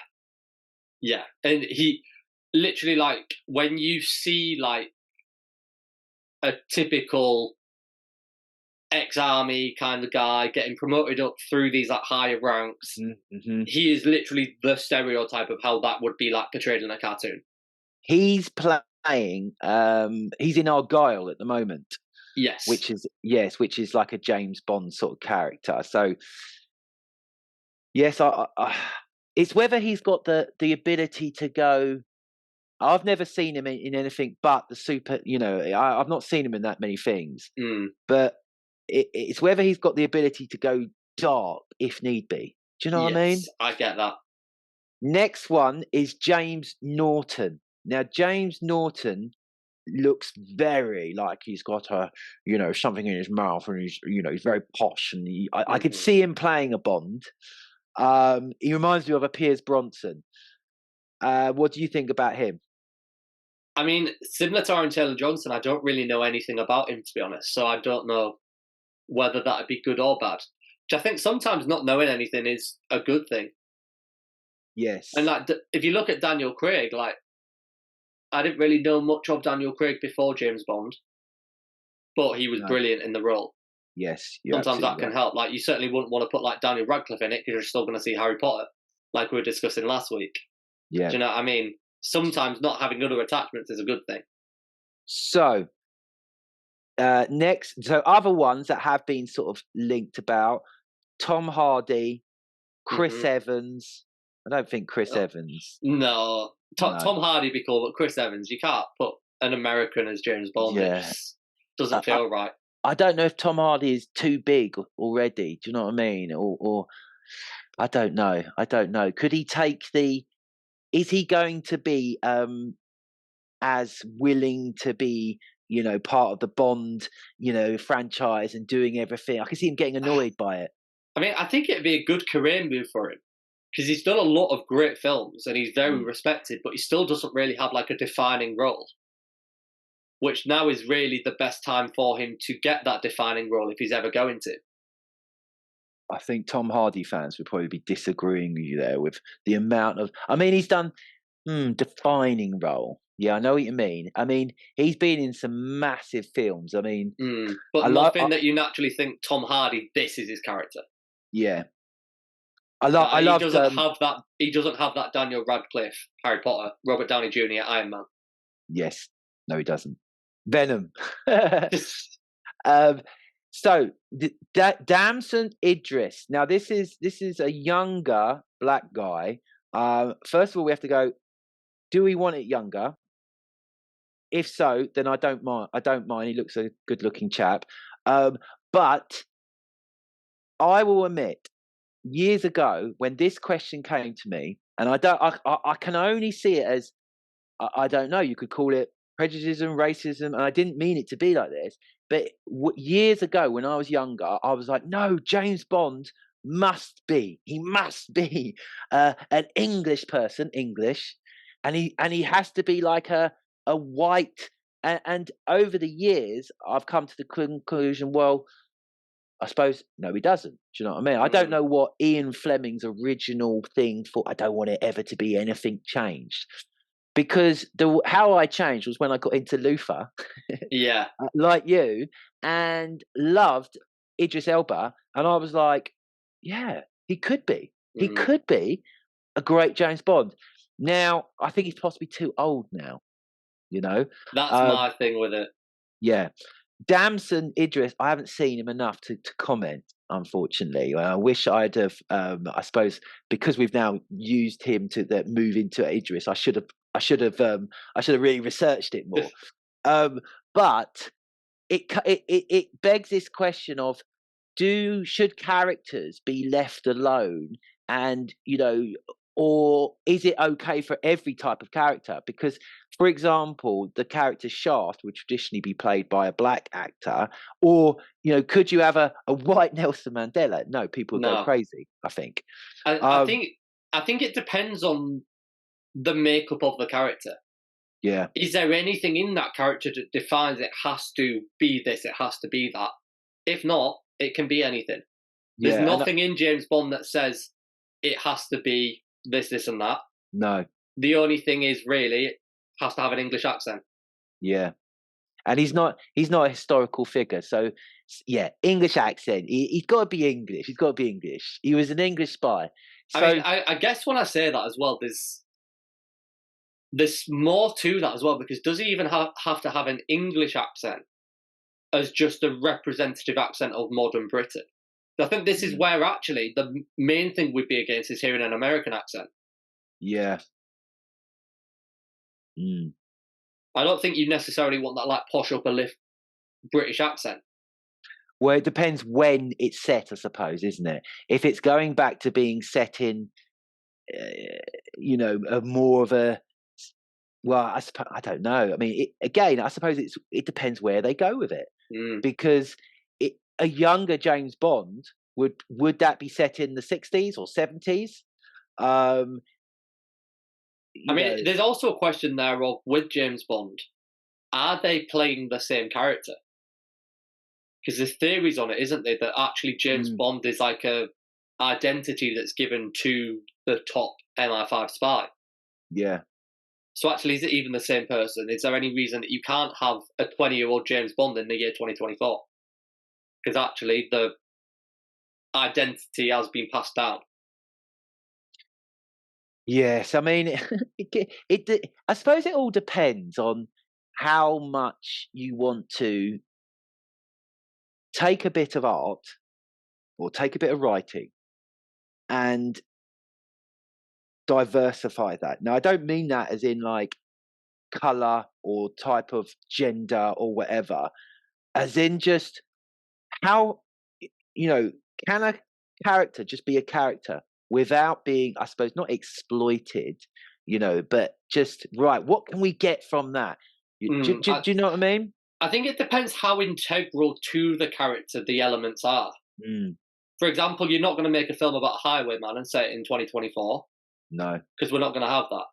yeah, and he literally, like, when you see like a typical ex-army kind of guy getting promoted up through these like higher ranks, Mm-hmm. he is literally the stereotype of how that would be like portrayed in a cartoon. He's playing. He's in Argyle at the moment. Yes, which is like a James Bond sort of character. So yes, I it's whether he's got the ability to go. I've never seen him in anything but the super. I've not seen him in that many things. But it's whether he's got the ability to go dark if need be. Do you know what I mean? I get that. Next one is James Norton. Now, James Norton looks very like he's got something in his mouth, and he's very posh, and I could see him playing a Bond. He reminds me of a Pierce Bronson. What do you think about him? I mean, similar to Aaron Taylor Johnson, I don't really know anything about him, to be honest, so I don't know whether that would be good or bad. Which I think sometimes not knowing anything is a good thing. Yes. And like, if you look at Daniel Craig, like, I didn't really know much of Daniel Craig before James Bond, but he was brilliant in the role. Yes. Sometimes that can help. Like, you certainly wouldn't want to put like Daniel Radcliffe in it because you're still going to see Harry Potter, like we were discussing last week. Yeah. Do you know what I mean? Sometimes not having other attachments is a good thing. So, next, other ones that have been sort of linked about Tom Hardy, Chris Evans. I don't think Chris Evans. No. Tom Hardy be cool, but Chris Evans, you can't put an American as James Bond. Yeah. It just doesn't feel right. I don't know if Tom Hardy is too big already. Do you know what I mean? Or I don't know. Could he take is he going to be as willing to be, part of the Bond, franchise and doing everything? I can see him getting annoyed by it. I mean, I think it'd be a good career move for him because he's done a lot of great films and he's very respected, but he still doesn't really have like a defining role, which now is really the best time for him to get that defining role if he's ever going to. I think Tom Hardy fans would probably be disagreeing with you there with the amount of. I mean, he's done defining role. Yeah, I know what you mean. I mean, he's been in some massive films. I mean, but nothing that you naturally think Tom Hardy. This is his character. Yeah, He doesn't have that. He doesn't have that Daniel Radcliffe, Harry Potter, Robert Downey Jr., Iron Man. Yes, no, he doesn't. Venom. So, Damson Idris. Now, this is a younger black guy. First of all, we have to go. Do we want it younger? If so, then I don't mind. He looks a good-looking chap. But I will admit, years ago, when this question came to me, and I can only see it as, I don't know. You could call it prejudice, racism, and I didn't mean it to be like this. But years ago, when I was younger, I was like, no, James Bond must be an English person, and he has to be like a white. And over the years, I've come to the conclusion, well, I suppose, no, he doesn't. Do you know what I mean? I don't know what Ian Fleming's original thing for, I don't want it ever to be anything changed. Because how I changed was when I got into Luther, yeah, like you, and loved Idris Elba, and I was like, yeah, he could be. He could be a great James Bond. Now, I think he's possibly too old now. That's my thing with it. Yeah, Damson Idris, I haven't seen him enough to comment. Unfortunately, I wish I'd have. I suppose because we've now used him to move into Idris, I should have really researched it more. But it begs this question of should characters be left alone, and or is it okay for every type of character? Because, for example, the character Shaft would traditionally be played by a black actor, or could you have a white Nelson Mandela? No, people would go crazy. I think. I I think it depends on the makeup of the character. Yeah. Is there anything in that character that defines it has to be this, it has to be that? If not, it can be anything. There's nothing in James Bond that says it has to be this, this, and that. No. The only thing is really it has to have an English accent. Yeah. And he's not a historical figure. So yeah, English accent. He's got to be English. He's got to be English. He was an English spy. So, I mean, I guess when I say that as well, there's more to that as well, because does he even have to have an English accent as just a representative accent of modern Britain? I think this is where actually the main thing we'd be against is hearing an American accent. Yeah. I don't think you necessarily want that like posh upper lip British accent. Well, it depends when it's set, I suppose, isn't it? If it's going back to being set in, a more of a, well, I don't know. I mean, I suppose it depends where they go with it, because a younger James Bond would that be set in the 60s or 70s? There's also a question there of, with James Bond, are they playing the same character? Because there's theories on it, isn't there, that actually James Bond is like a identity that's given to the top MI5 spy. Yeah. So actually, is it even the same person? Is there any reason that you can't have a 20-year-old James Bond in the year 2024? Because actually, the identity has been passed down. Yes, I mean, I suppose it all depends on how much you want to take a bit of art or take a bit of writing and diversify that. Now, I don't mean that as in like color or type of gender or whatever, as in just how, can a character just be a character without being, I suppose, not exploited, but just, right, what can we get from that? Do you know what I mean? I think it depends how integral to the character the elements are. For example, you're not going to make a film about Highwayman and set it in 2024. No. Because we're not going to have that.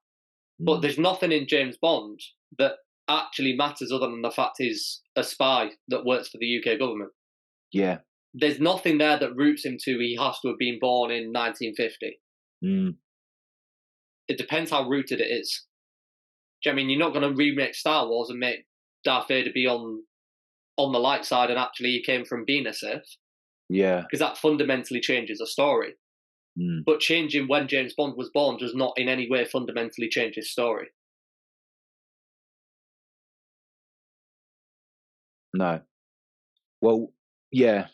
But there's nothing in James Bond that actually matters other than the fact he's a spy that works for the UK government. Yeah. There's nothing there that roots him to he has to have been born in 1950. It depends how rooted it is. Do you know what I mean? You're not going to remake Star Wars and make Darth Vader be on the light side and actually he came from being a Sith. Yeah. Because that fundamentally changes a story. But changing when James Bond was born does not in any way fundamentally change his story. No. Well, yeah.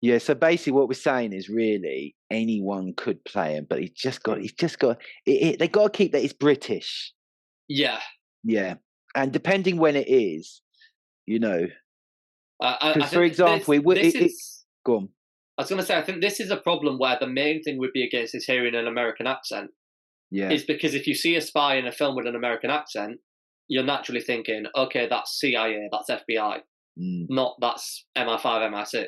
Yeah, so basically what we're saying is really anyone could play him, but they got to keep that it's British. Yeah. Yeah. And depending when it is, because for example, go on. I was going to say, I think this is a problem where the main thing we'd be against is hearing an American accent. Yeah. Is because if you see a spy in a film with an American accent, you're naturally thinking, okay, that's CIA, that's FBI, not that's MI5, MI6.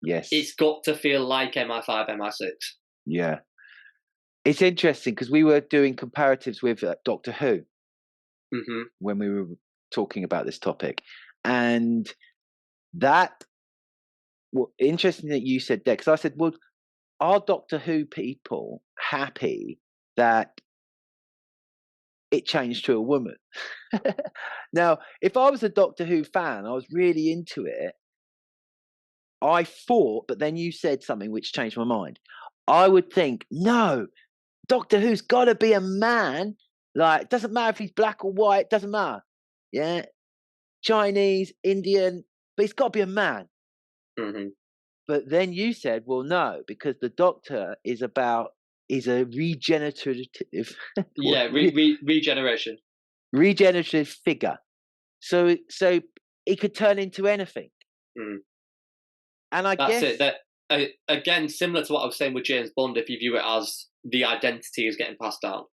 Yes. It's got to feel like MI5, MI6. Yeah. It's interesting because we were doing comparatives with Doctor Who when we were talking about this topic. And interesting that you said that, because I said, well, are Doctor Who people happy that it changed to a woman? Now, if I was a Doctor Who fan, I was really into it. I thought, but then you said something which changed my mind. I would think, no, Doctor Who's got to be a man. Like, it doesn't matter if he's black or white, doesn't matter. Yeah, Chinese, Indian, but he's got to be a man. But then you said, well, no, because the Doctor is a regenerative. Regeneration. Regenerative figure. So he could turn into anything. And I guess it. That again, similar to what I was saying with James Bond, if you view it as the identity is getting passed down,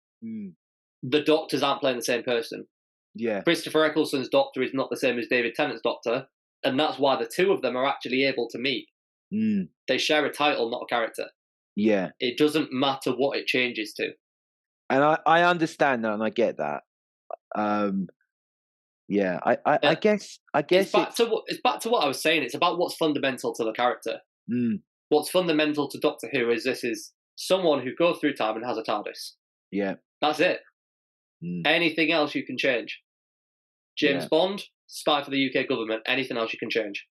the Doctors aren't playing the same person. Yeah, Christopher Eccleston's Doctor is not the same as David Tennant's Doctor, and that's why the two of them are actually able to meet. They share a title, not a character. Yeah. It doesn't matter what it changes to. And I understand that, and I get that. Yeah, I guess it's back to what I was saying. It's about what's fundamental to the character. What's fundamental to Doctor Who is this is someone who goes through time and has a TARDIS. Yeah. That's it. Anything else you can change. James Bond, spy for the UK government. Anything else you can change.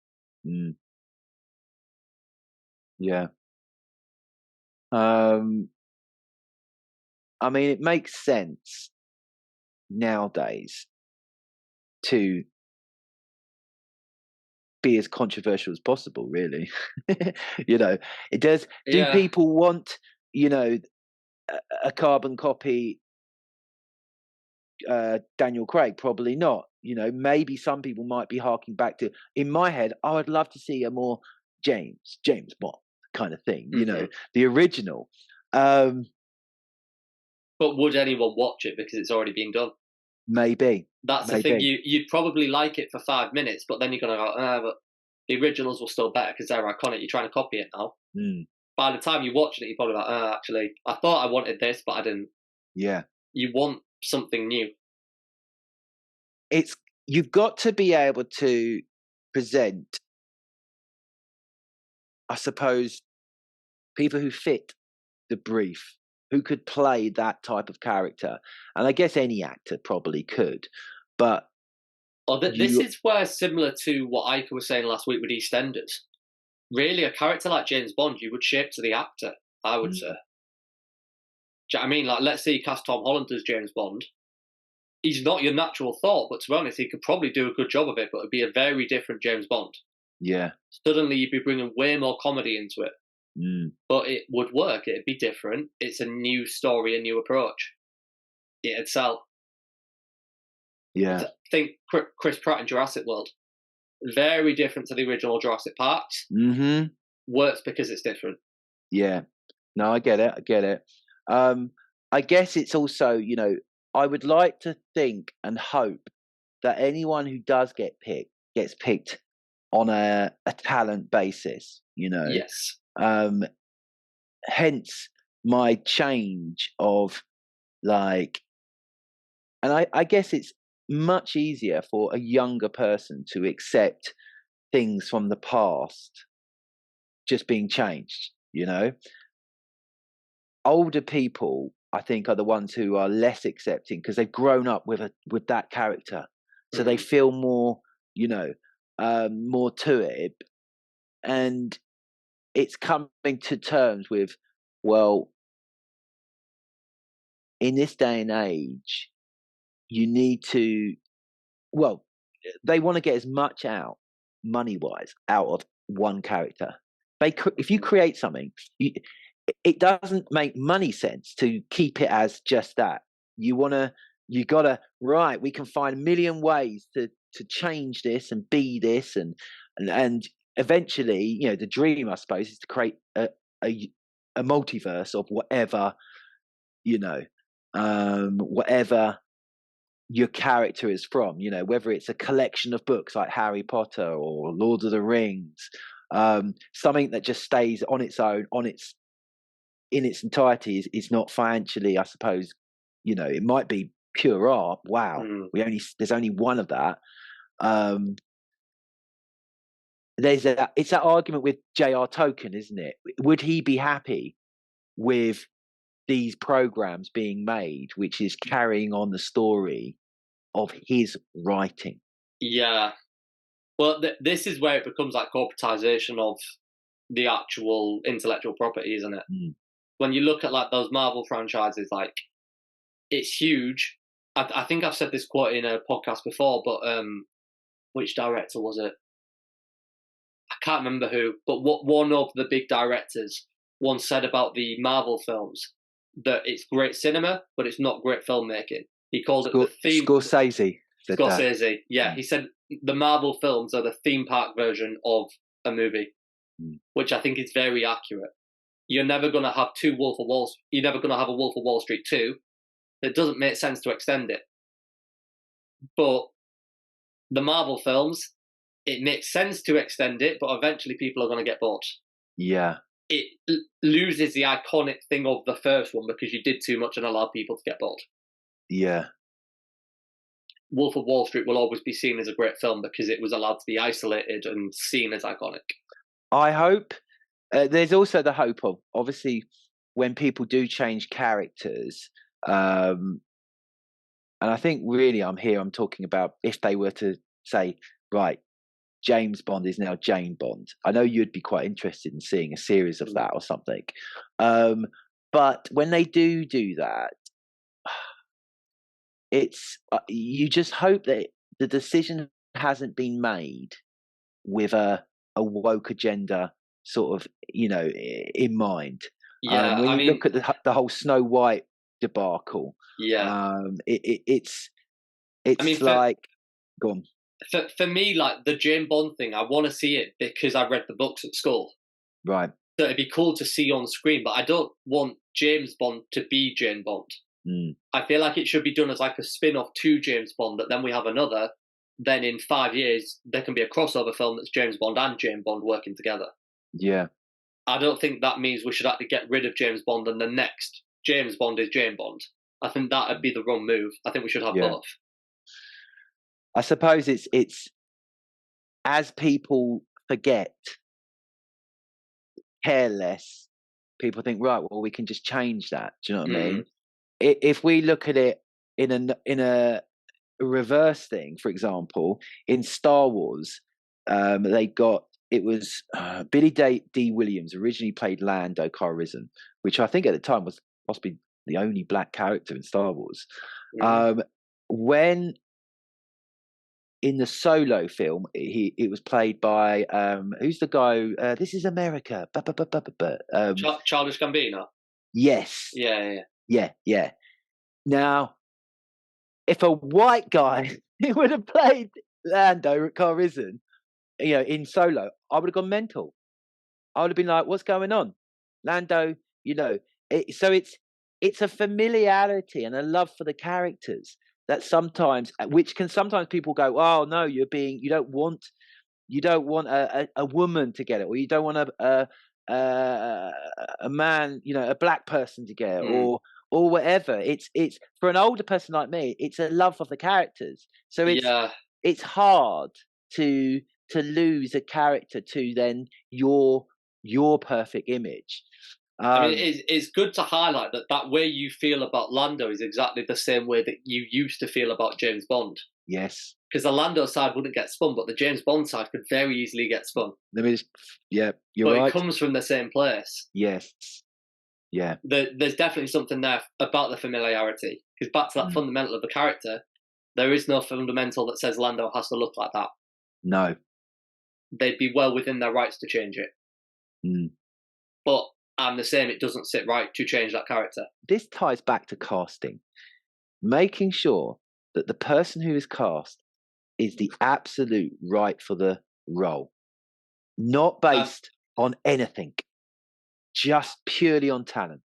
Yeah. I mean, it makes sense nowadays to be as controversial as possible, really. You know, it does. Do people want, you know, a carbon copy Daniel Craig? Probably not. You know, maybe some people might be harking back to, in my head, I would love to see a more James Bond kind of thing, you know, the original. But would anyone watch it because it's already been done? Maybe. That's the thing. You'd probably like it for 5 minutes, but then you're going to go, but the originals were still better because they're iconic. You're trying to copy it now. By the time you're watching it, you're probably like, actually, I thought I wanted this, but I didn't. Yeah. You want something new. You've got to be able to present, I suppose, people who fit the brief, who could play that type of character. And I guess any actor probably could. But this is where, similar to what Iker was saying last week with EastEnders, really a character like James Bond, you would shape to the actor, I would say. Do you know what I mean? Like, let's say you cast Tom Holland as James Bond. He's not your natural thought, but to be honest, he could probably do a good job of it, but it'd be a very different James Bond. Yeah. Suddenly you'd be bringing way more comedy into it. But it would work. It'd be different. It's a new story, a new approach. It'd sell. Yeah. Think Chris Pratt in Jurassic World. Very different to the original Jurassic Parks. Works because it's different. Yeah. No, I get it. I guess it's also, you know, I would like to think and hope that anyone who does get picked gets picked on a talent basis, you know. Yes. Hence my change of, like, and I guess it's much easier for a younger person to accept things from the past just being changed, you know. Older people, I think, are the ones who are less accepting because they've grown up with that character, so they feel more, you know, more to it, and it's coming to terms with, well, in this day and age, you need to, well, they want to get as much out, money-wise, out of one character. If you create something, it doesn't make money sense to keep it as just that. You gotta, right, we can find a million ways to change this and be this, and eventually, you know, the dream, I suppose, is to create a multiverse of whatever, you know, whatever your character is from, you know, whether it's a collection of books like Harry Potter or Lord of the Rings, something that just stays on its own, in its entirety, is not financially, I suppose, you know, it might be pure art. Wow, there's only one of that. It's that argument with J.R. Tolkien, isn't it? Would he be happy with these programs being made, which is carrying on the story of his writing? Yeah. Well, this is where it becomes like corporatization of the actual intellectual property, isn't it? When you look at like those Marvel franchises, like, it's huge. I think I've said this quote in a podcast before, but which director was it? I can't remember who, but one of the big directors once said about the Marvel films that it's great cinema, but it's not great filmmaking. He called it the theme. Scorsese. Yeah. He said the Marvel films are the theme park version of a movie, which I think is very accurate. You're never going to have You're never going to have a Wolf of Wall Street 2. It doesn't make sense to extend it. But the Marvel films, it makes sense to extend it, but eventually people are going to get bored. Yeah. it loses the iconic thing of the first one because you did too much and allowed people to get bored. Yeah. Wolf of Wall Street will always be seen as a great film because it was allowed to be isolated and seen as iconic. I hope there's also the hope of, obviously, when people do change characters, and I think really I'm talking about if they were to say, right, James Bond is now Jane Bond. I know you'd be quite interested in seeing a series of that or something. But when they do that, it's you just hope that the decision hasn't been made with a woke agenda sort of, in mind. Yeah, when you look at the whole Snow White debacle, it's like, go on. For me, like the James Bond thing, I want to see it because I read the books at school. Right. So it'd be cool to see on screen, but I don't want James Bond to be James Bond. I feel like it should be done as like a spin-off to James Bond, that then we have another. Then in 5 years, there can be a crossover film that's James Bond and James Bond working together. Yeah. I don't think that means we should actually get rid of James Bond and the next James Bond is James Bond. I think that would be the wrong move. I think we should have both. I suppose it's as people forget, care less, people think, right, well, we can just change that. Do you know what I mean? If we look at it in a reverse thing, for example, in Star Wars, it was Billy D. Williams originally played Lando Calrissian, which I think at the time was possibly the only black character in Star Wars. When in the Solo film, it was played by who's the guy? This Is America. Childish Gambino. Yes. Yeah. Now, if a white guy would have played Lando Calrissian, in Solo, I would have gone mental. I would have been like, "What's going on, Lando?" So it's a familiarity and a love for the characters that sometimes, which can sometimes people go, "Oh no, you don't want a woman to get it, or you don't want a man, a black person to get it, or whatever." It's for an older person like me, it's a love of the characters. So it's hard to lose a character to then your perfect image. I mean, it's good to highlight that way you feel about Lando is exactly the same way that you used to feel about James Bond. Yes. Because the Lando side wouldn't get spun, but the James Bond side could very easily get spun. You're but right. It comes from the same place. Yes. Yeah. There's definitely something there about the familiarity. Because back to that fundamental of the character, there is no fundamental that says Lando has to look like that. No. They'd be well within their rights to change it. But I'm the same, it doesn't sit right to change that character. This ties back to casting. Making sure that the person who is cast is the absolute right for the role. Not based on anything. Just purely on talent.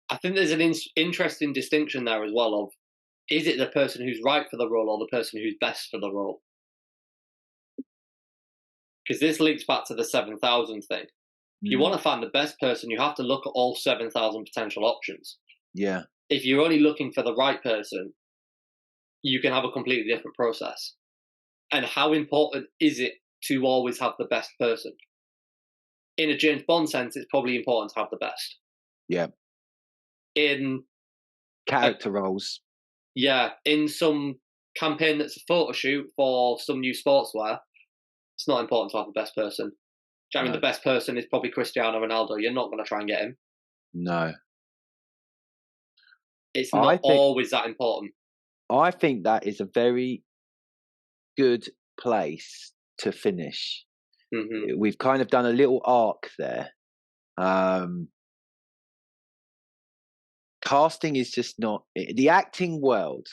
I think there's an interesting distinction there as well of, is it the person who's right for the role or the person who's best for the role? Because this links back to the 7,000 thing. If you want to find the best person, you have to look at all 7,000 potential options. Yeah. If you're only looking for the right person, you can have a completely different process. And how important is it to always have the best person? In a James Bond sense, it's probably important to have the best. Yeah. In character roles. Yeah. In some campaign that's a photo shoot for some new sportswear, it's not important to have the best person. I mean, the best person is probably Cristiano Ronaldo. You're not going to try and get him. No. It's not always that important. I think that is a very good place to finish. We've kind of done a little arc there. Casting is just not... The acting world,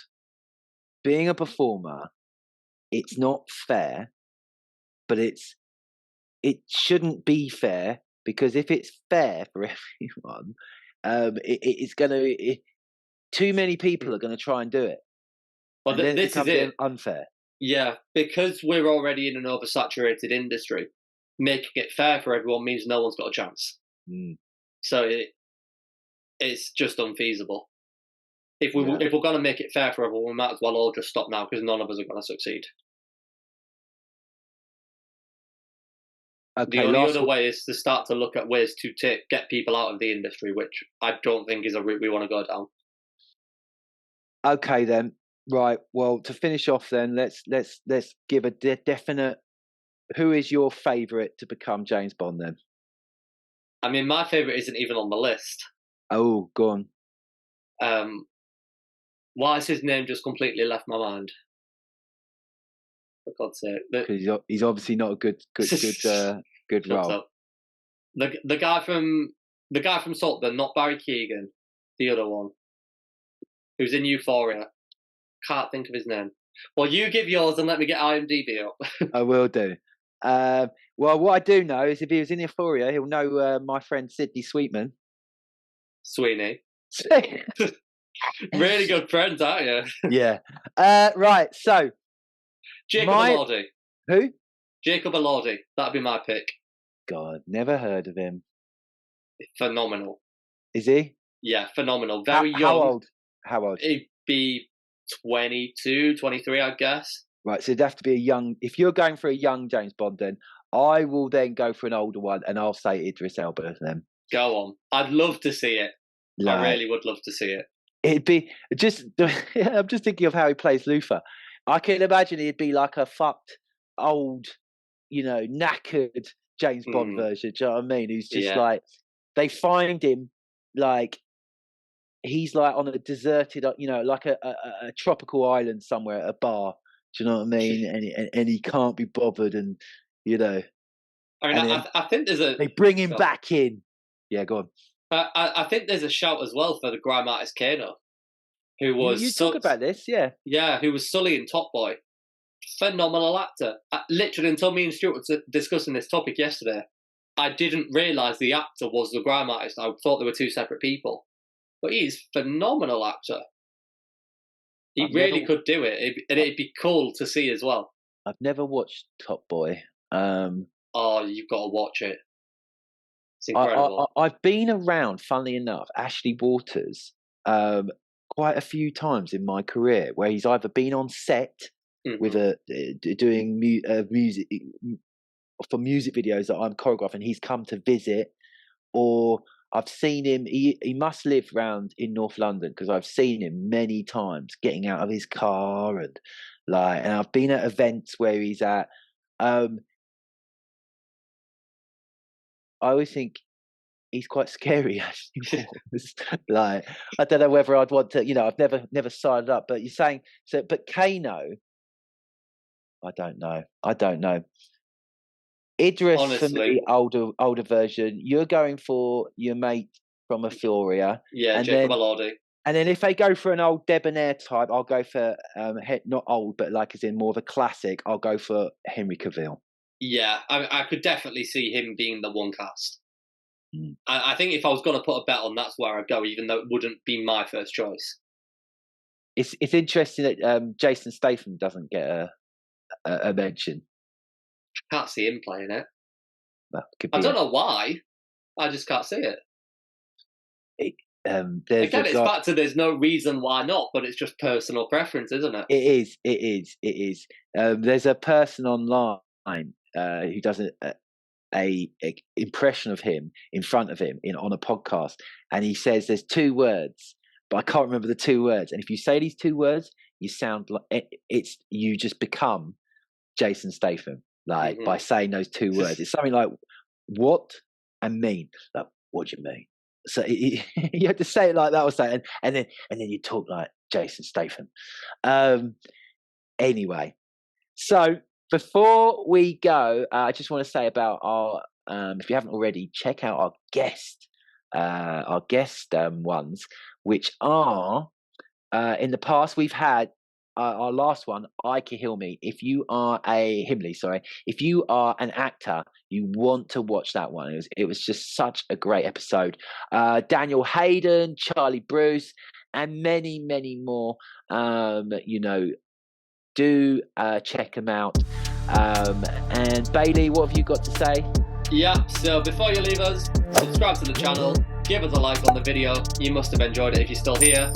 being a performer, it's not fair, but it shouldn't be fair, because if it's fair for everyone, it's going to... Too many people are going to try and do it. Well, and then this it becomes is it. Unfair. Yeah, because we're already in an oversaturated industry, making it fair for everyone means no one's got a chance. So it's just unfeasible. If we're going to make it fair for everyone, we might as well all just stop now because none of us are going to succeed. Okay, the only other way is to start to look at ways to get people out of the industry, which I don't think is a route we want to go down. Okay, then. Right. Well, to finish off, then let's give a definite. Who is your favourite to become James Bond? Then. I mean, my favourite isn't even on the list. Oh, go on. Why has his name just completely left my mind? For God's sake, because he's obviously not a good role. The guy from Saltburn, not Barry Keoghan, the other one, who's in Euphoria. Can't think of his name. Well, you give yours and let me get IMDb up. I will do. Well, what I do know is if he was in Euphoria, he'll know my friend Sydney Sweetman. Sweeney. Really good friends, aren't you? Yeah. Right. So. Jacob Elordi. Who? Jacob Elordi. That'd be my pick. God, never heard of him. Phenomenal. Is he? Yeah, phenomenal. Very young. How old? He'd be 22, 23, I guess. Right, so it'd have to be a young... If you're going for a young James Bond, then I will then go for an older one, and I'll say Idris Elba then. Go on. I'd love to see it. I really would love to see it. It'd be... I'm just thinking of how he plays Luther. I can imagine he'd be like a fucked, old, knackered James Bond version. Do you know what I mean? Who's just like, they find him like, he's like on a deserted, like a tropical island somewhere at a bar. Do you know what I mean? And he can't be bothered, and I mean, I think there's a. They bring him back in. Yeah, go on. I think there's a shout as well for the grime artist Kano. Who was you talk about this, yeah? Yeah, who was Sully in Top Boy. Phenomenal actor. Literally, until me and Stuart were discussing this topic yesterday, I didn't realise the actor was the grime artist. I thought they were two separate people. But he's a phenomenal actor. He really could do it. It'd be cool to see as well. I've never watched Top Boy. Oh, you've got to watch it. It's incredible. I've been around, funnily enough, Ashley Waters, quite a few times in my career, where he's either been on set with doing music for music videos that I'm choreographing. He's come to visit, or I've seen him. He must live round in North London, because I've seen him many times getting out of his car and I've been at events where he's at. I always think he's quite scary, actually. Like, I don't know whether I'd want to, I've never signed up, but you're saying so. But Kano, I don't know. Idris, honestly, for me, older version. You're going for your mate from Euphoria. Yeah, Jacob Elordi. And then if they go for an old debonair type, I'll go for not old, but like as in more of a classic. I'll go for Henry Cavill. Yeah, I could definitely see him being the one cast. I think if I was going to put a bet on, that's where I'd go, even though it wouldn't be my first choice. It's interesting that Jason Statham doesn't get a mention. I can't see him playing it. I don't know why. I just can't see it. Again, it's back to there's no reason why not, but it's just personal preference, isn't it? It is. There's a person online who does a impression of him in front of him on a podcast, and he says there's two words, but I can't remember the two words. And if you say these two words, you sound like you just become Jason Statham, by saying those two words. It's something like what and mean. Like, what do you mean? So you have to say it like that or say, and then you talk like Jason Statham. Anyway, so before we go, I just want to say about our. If you haven't already, check out our guest ones, which are in the past we've had. Our last one, Ike Hilmy. If you are if you are an actor, you want to watch that one. It was just such a great episode. Daniel Hayden, Charlie Bruce, and many, many more. Do check them out. And Bailey, what have you got to say? Yeah, so before you leave us, subscribe to the channel, give us a like on the video, you must have enjoyed it if you're still here,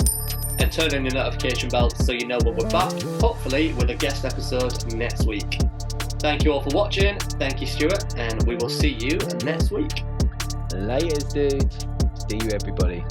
and turn on your notification bell so you know when we're back, hopefully with a guest episode next week. Thank you all for watching, thank you Stuart, and we will see you next week. Laters, dudes. See you, everybody.